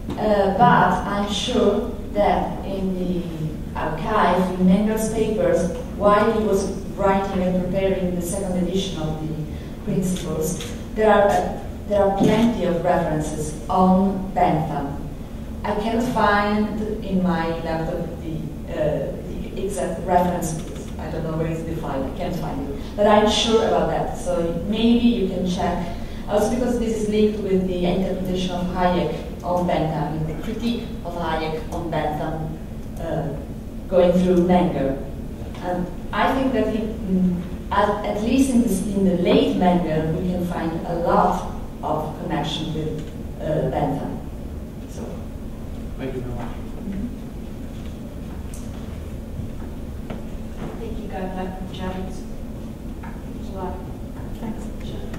But I'm sure that in the archive, in Wenger's papers, while he was writing and preparing the second edition of the Principles, there are plenty of references on Bentham. I cannot find in my laptop the exact reference. I don't know where is the file. I can't find it, but I'm sure about that. So maybe you can check. Also because this is linked with the interpretation of Hayek on Bentham, the critique of Hayek on Bentham, going through Wenger. And I think that at least in the late Wenger, we can find a lot of connection with Bentham. So. Thank you very much. I think you got that from Jepson. There's a lot. Thanks, Jepson.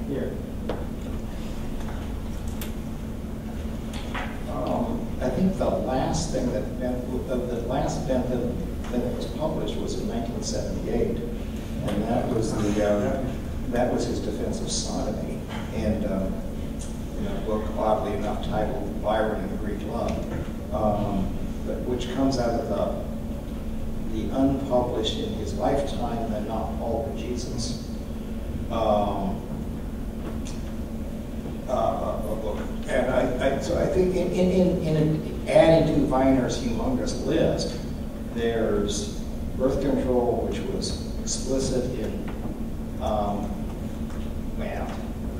Here. I think the last thing that the last Bentham that it was published was in 1978, and that was his defense of sodomy, and in a book oddly enough titled "Byron and Greek Love," which comes out of the unpublished in his lifetime and not Paul but Jesus book. And so I think in adding to Weiner's humongous list, there's birth control, which was explicit in,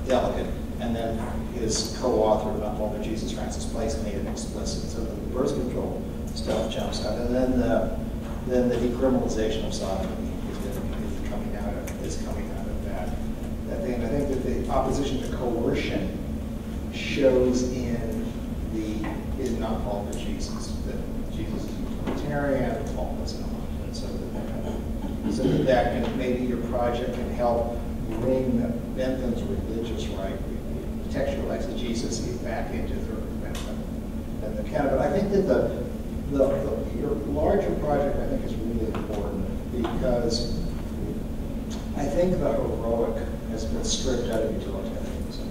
delicate, and then his co-author, not Paul but Jesus, Francis Place, made it explicit. So the birth control stuff jumps out, and then the decriminalization of sodomy is coming out of that thing. And I think that the opposition to coercion shows in is not Paul but Jesus, that Jesus is utilitarian, Paul is not, and so that can, maybe your project can help bring Bentham's religious right, textual exegesis back into the Bentham and the canon. But I think that your larger project, I think, is really important because I think the heroic has been stripped out of utilitarianism.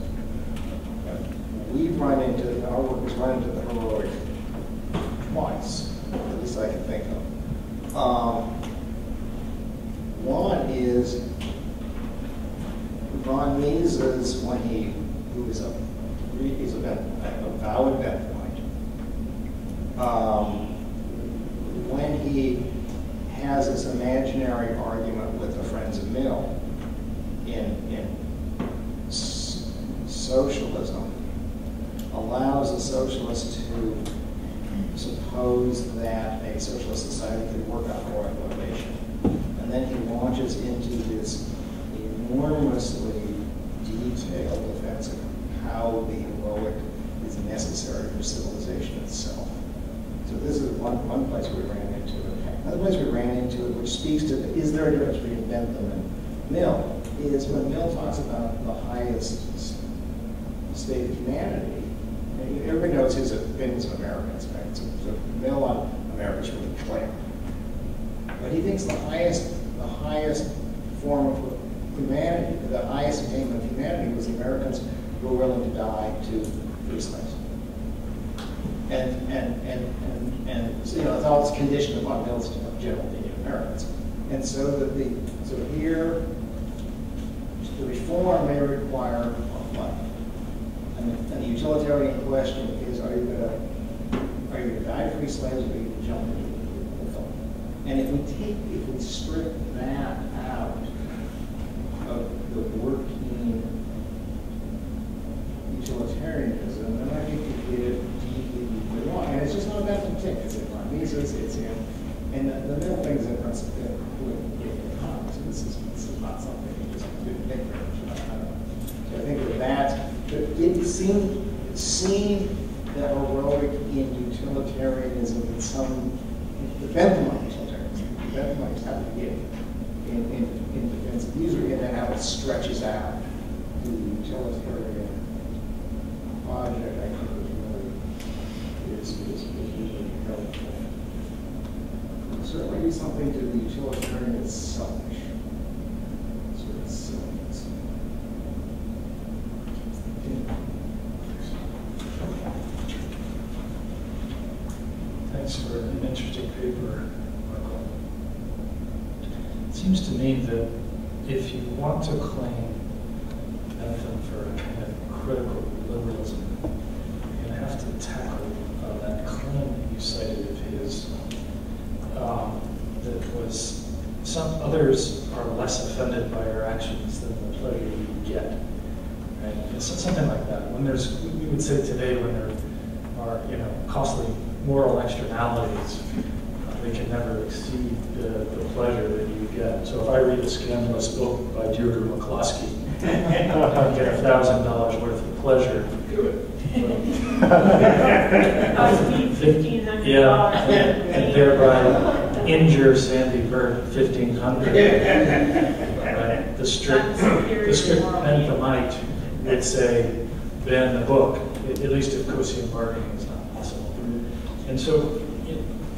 Our work has run into the heroic twice, at least I can think of. One is Von Mises, he's a valid Benthamite. When he has this imaginary argument with the Friends of Mill in socialism, allows a socialist to suppose that a socialist society could work on heroic motivation. And then he launches into this enormously detailed defense of how the heroic is necessary for civilization itself. So this is one place we ran into it. Another place we ran into it, which speaks to is there a difference between Bentham and Mill, is when Mill talks about the highest state of humanity. And everybody knows his opinions on Americans, right? So Mill on America is really clear. But he thinks the highest form of humanity, the highest attainment of humanity was the Americans who were willing to die to free slaves. And so, it's all this condition upon Mill's general opinion of Americans. And so here, the reform may require life. And the utilitarian question is, are you going to die to free slaves, or are you going to jump into the film? And if we strip that out of the working utilitarianism, then I think you get it deeply wrong. And it's just not about the tick. It's in Mises, it's in, and the middle things in principle in Thomas. This is not something you just didn't think very much about. So I think that seeing the heroic in utilitarianism in the Benthamite utilitarianism, the Benthamites have to get in defense of usury, and then how it stretches out to the utilitarian project, I think is really helpful. Certainly do something to the utilitarian that's selfish. Sort of silliness. Thanks for an interesting paper, Marco. It seems to me that if you want to claim Bentham for a kind of critical liberalism, you're going to have to tackle that claim that you cited of his, that was some others are less offended by your actions than the pleasure you get. Right? It's something like that. When we would say today, when there are costly moral externalities, they can never exceed the pleasure that you get. So if I read a scandalous book by Deirdre McCloskey, I get $1,000 worth of pleasure. Good. $1,500. Yeah, and thereby injure Sandy Burt $1,500. Right? The strict Benthamite would say, ban the book, at least if Kosian bargaining is not possible. And so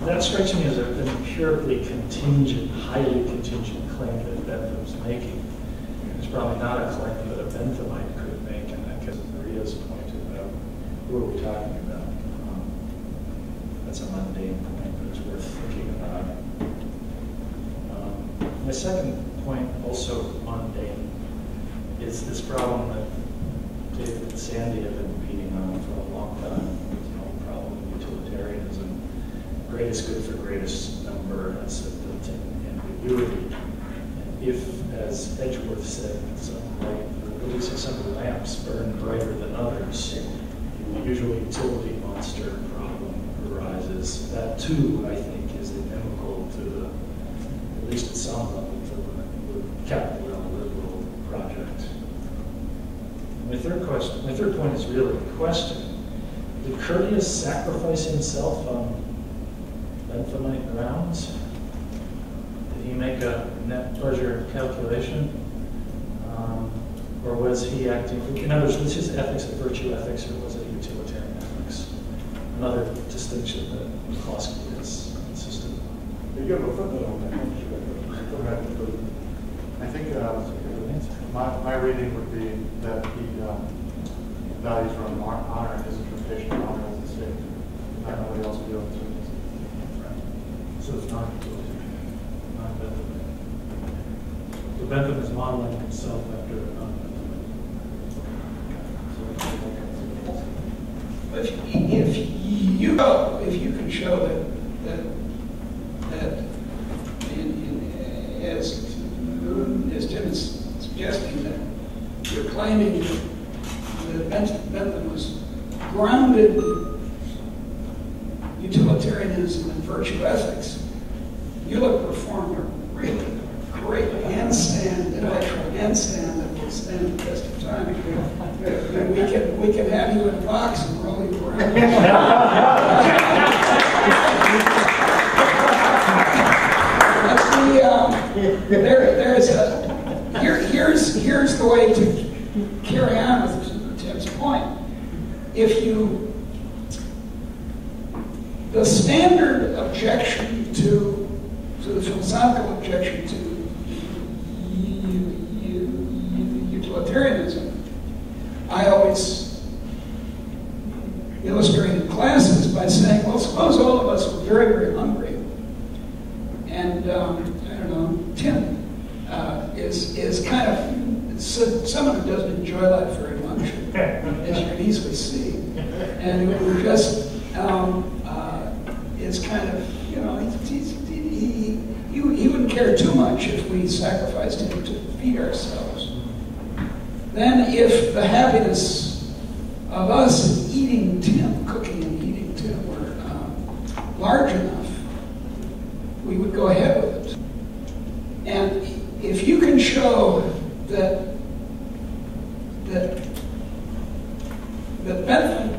That strikes me as an empirically contingent, highly contingent claim that Bentham's making. It's probably not a claim that a Benthamite could make, and that gets Maria's point about who are we talking about. That's a mundane point, but it's worth thinking about. My second point, also mundane, is this problem that David and Sandy have been beating on for a long time, the problem of utilitarianism. Greatest good for greatest number has a built-in ambiguity. And if, as Edgeworth said, some lamps burn brighter than others, the usual utility monster problem arises. That too, I think, is inimical to the, at least at some level, to the capital L liberal project. My third point is really a question. Did Curtius sacrifice himself on Benthamite grounds? Did he make a net pleasure calculation? Or was he acting, in other words, was his ethics a virtue ethics or was it a utilitarian ethics? Another distinction that McCloskey has insisted on. You have a footnote on that. I think my reading would be that he values from honor and his interpretation of honor as a state. Not nobody else would do it. So it's not utilitarian, not Bentham. So Bentham is modeling himself after a But if you can show that as Tim is suggesting, that you're claiming that Bentham was grounded in utilitarianism and virtue ethics, you'll have performed a really great intellectual handstand that will stand the test of time. And we can have you in a box and roll you around. Here's the way to carry on with Tim's point. The standard objection to the philosophical objection to utilitarianism, I always illustrate in classes by saying, well, suppose all of us were very, very hungry, and I don't know, Tim is kind of someone who doesn't enjoy life very much, as you can easily see, and who just is kind of, he wouldn't care too much if we sacrificed him to feed ourselves. Then if the happiness of us eating Tim, cooking and eating Tim, were large enough, we would go ahead with it. And if you can show that Bentham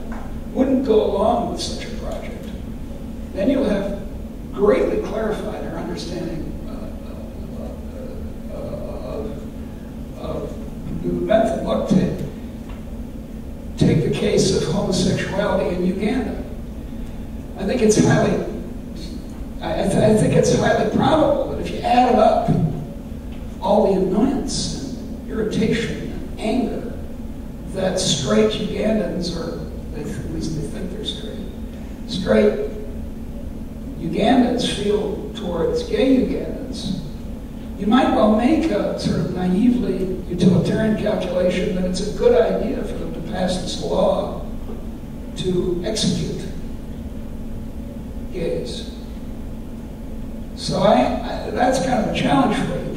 wouldn't go along with such a project, then you'll have greatly clarified our understanding of Bentham. Look, take the case of homosexuality in Uganda. I think it's highly probable that if you added up all the annoyance and irritation and anger that straight Ugandans, or at least they think they're straight Ugandans feel towards gay Ugandans, you might well make a sort of naively utilitarian calculation that it's a good idea for them to pass this law to execute gays. So that's kind of a challenge for you.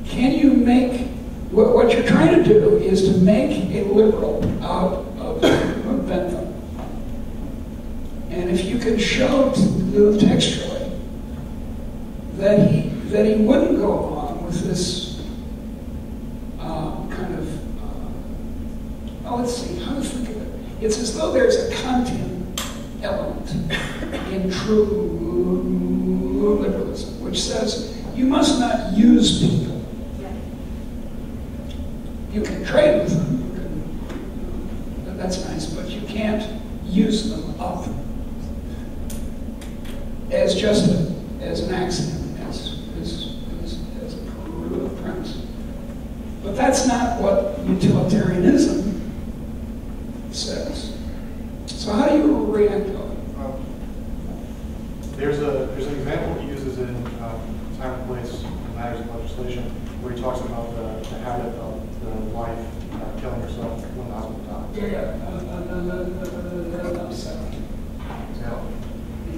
Can you make, what you're trying to do is to make a liberal out of Bentham. And if you can show textually that he wouldn't go along with this kind of, let's see, how to think of it. It's as though there's a Kantian element in true liberalism, which says you must not use people. You can trade with them, that's nice, but you can't use them up. as just as an axiom, as a proof of premise. But that's not what utilitarianism says. So how do you react to it? There's an example he uses in Time and Place Matters of Legislation where he talks about the habit of the wife killing herself when the husband dies.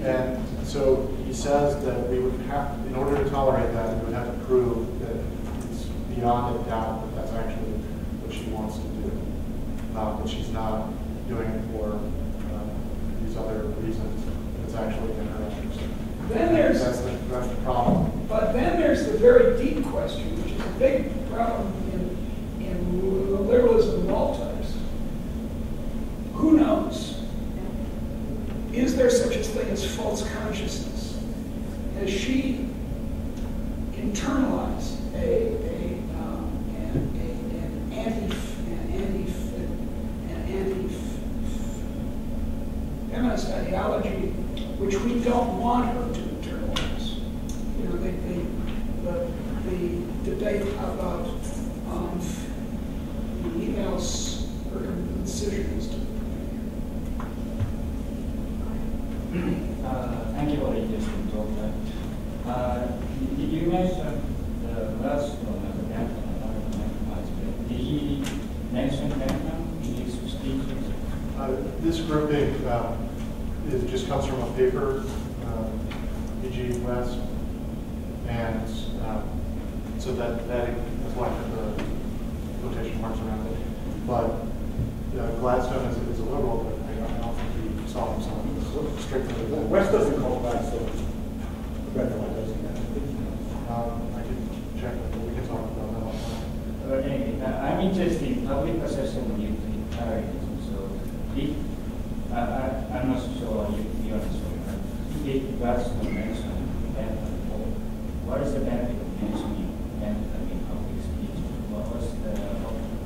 And so he says that we would have, in order to tolerate that, we would have to prove that it's beyond a doubt that that's actually what she wants to do. That she's not doing it for these other reasons. It's actually in her interest. Then there's that's the problem. But then there's the very deep question, which is a big problem in liberalism of all types. Who knows? Is there such a thing as false consciousness? Has she internalized an anti-feminist ideology which we don't want her to internalize? You know, the debate about emails or decisions. Thank you for the interesting talk. You mentioned the last one, the Bentham. Did he mention Bentham in his speeches? This grouping it just comes from a paper, E.G. West, and so that's why I put the quotation marks around it. But Gladstone is a liberal, but I don't think he saw himself strictly. West doesn't call Gladstone. Bentham doesn't. I can check, but we can talk about that. Anyway, I'm interested in public perception of utilitarianism. So, I'm not sure you understand. If Gladstone mentioned Bentham, what is the benefit of mentioning Bentham in public speech? What was the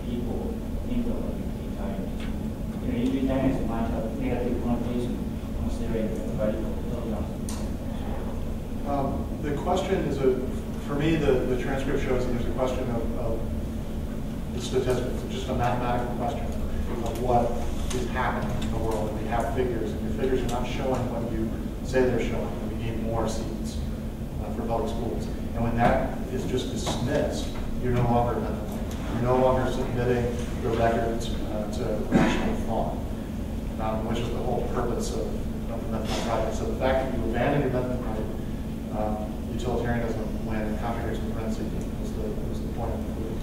people think of utilitarianism? You know, utilitarianism might have negative connotation considering the radical tolerance. The question is for me, the transcript shows that there's a question of the statistics. It's just a mathematical question of what is happening in the world. And we have figures, and your figures are not showing what you say they're showing. We need more seats for public schools. And when that is just dismissed, you're no longer Bentham. You're no longer submitting the records to rational thought, which is the whole purpose of the Bentham project. So the fact that you abandon your Bentham project, utilitarianism, when it contradicts with rent-seeking, was the point of the group.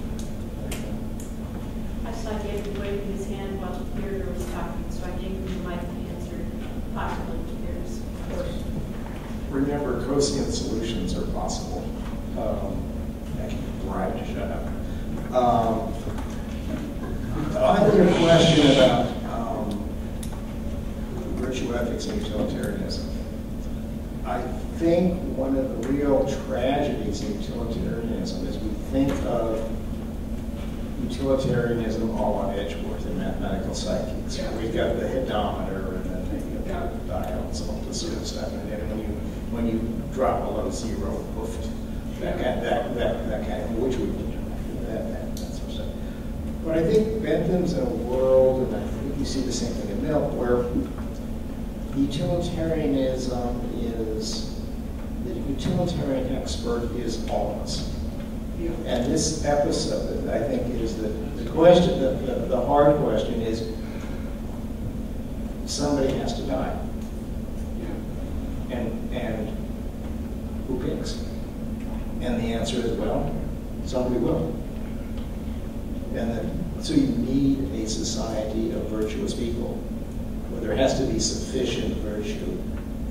I saw David waving his hand while Peter was talking, so I gave him the mic to answer possibly Peter's question. Remember, cosine solutions are possible. Actually, Brian, shut up. On your question about virtue ethics and utilitarianism, I think one of the real tragedies in utilitarianism is we think of utilitarianism all on Edgeworth in mathematical psychics. Yeah. We've got the hedometer and then maybe a diodes, all this sort of stuff. And then when you drop below zero, poof, that kind of, which we can do that sort of stuff. But I think Bentham's in a world, and I think you see the same thing in Mill, where utilitarianism is, the utilitarian expert is all of us. Yeah. And this episode, I think, is the question, the hard question is, somebody has to die. Yeah. And who picks? And the answer is, well, somebody will. And so you need a society of virtuous people. There has to be sufficient virtue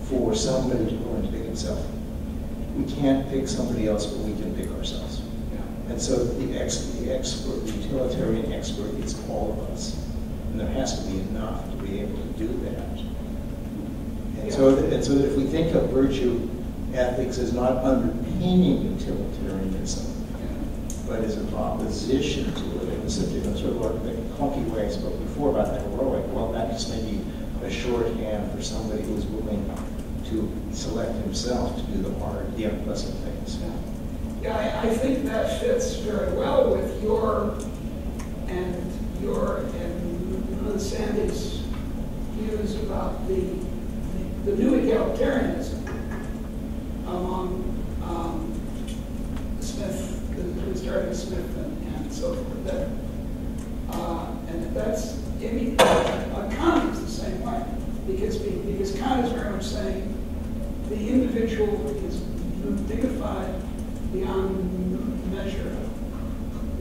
for somebody to go and pick himself. We can't pick somebody else, but we can pick ourselves. Yeah. And so the expert, the utilitarian expert, is all of us. And there has to be enough to be able to do that. And so that if we think of virtue ethics as not underpinning utilitarianism, but as an opposition to it, in sort of like the clunky way I spoke before about the heroic, well, that just may be a shorthand for somebody who's willing to to select himself to do the hard, the unpleasant things. Yeah, I think that fits very well with your and Sandy's views about the new egalitarianism among Smith, who started Smith and so forth. And that's, I mean, Kant is the same way, because Kant is very much saying the individual is dignified beyond measure,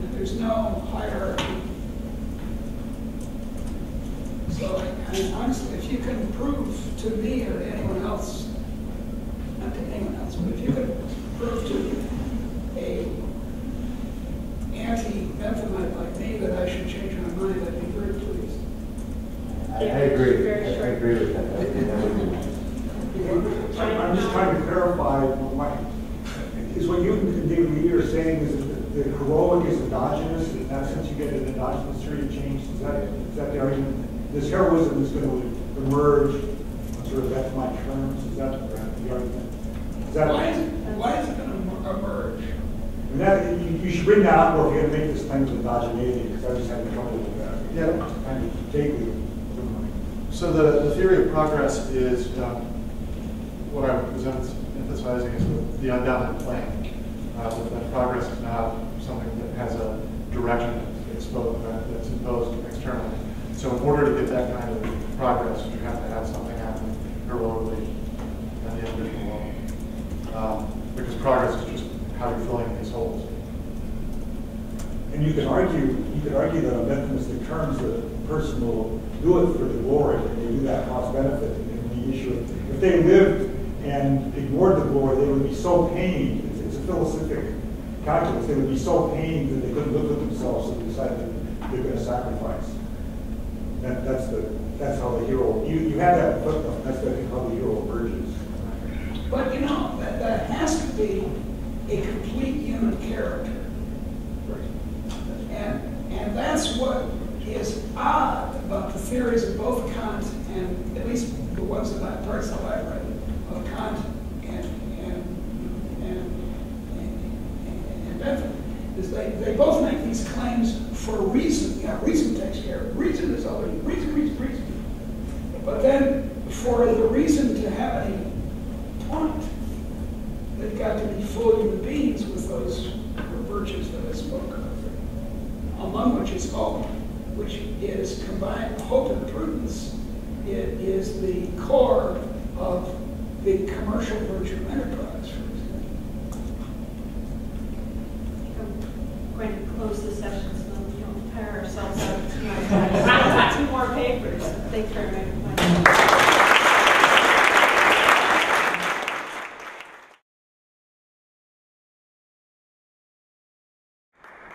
and there's no hierarchy. So, I mean, honestly, if you can prove to me or anyone else, not to anyone else, but if you could prove to a anti-Benthamite like me that I should change my mind, I'd be very pleased. I agree. I agree with that. I'm just trying to clarify is what you and David are saying is that the heroic is endogenous, in that sense you get an endogenous theory of change. Is that the argument? This heroism is going to emerge on sort of Benthamite terms. Is that the argument? Why is it going to emerge? And that, you should bring that up, or if you're going to make this claim of endogeneity, because I was just having trouble with that. Yeah. Kind of vaguely. So the theory of progress is what I was emphasizing is the unbounded plane. That progress is not something that has a direction that's imposed externally. So in order to get that kind of progress, you have to have something happen heroically at the individual level. Because progress is just how you're filling these holes. And you could argue that on Benthamist terms that a person will do it for the glory, and they do that cost benefit in the issue. If they lived and ignored the glory, they would be so pained. It's a philosophic calculus. They would be so pained that they couldn't live with themselves, so they decided that they're going to sacrifice. That's how the hero. You have that footnote. That's how the hero emerges. But you know that has to be a complete human character. And that's what is odd about the theories of both Kant and at least the ones parts that I've read of Kant and Bentham, is they both make these claims for reason. Yeah, reason takes care. Reason is already reason. But then for the reason to have any point, they've got to be full human beings with those virtues that I spoke of. Among which is hope, which is combined hope and prudence. It is the core of the commercial virtue of enterprise, for example. I'm going to close the session so we don't tire ourselves out tonight. 2 more papers. Thank you very much.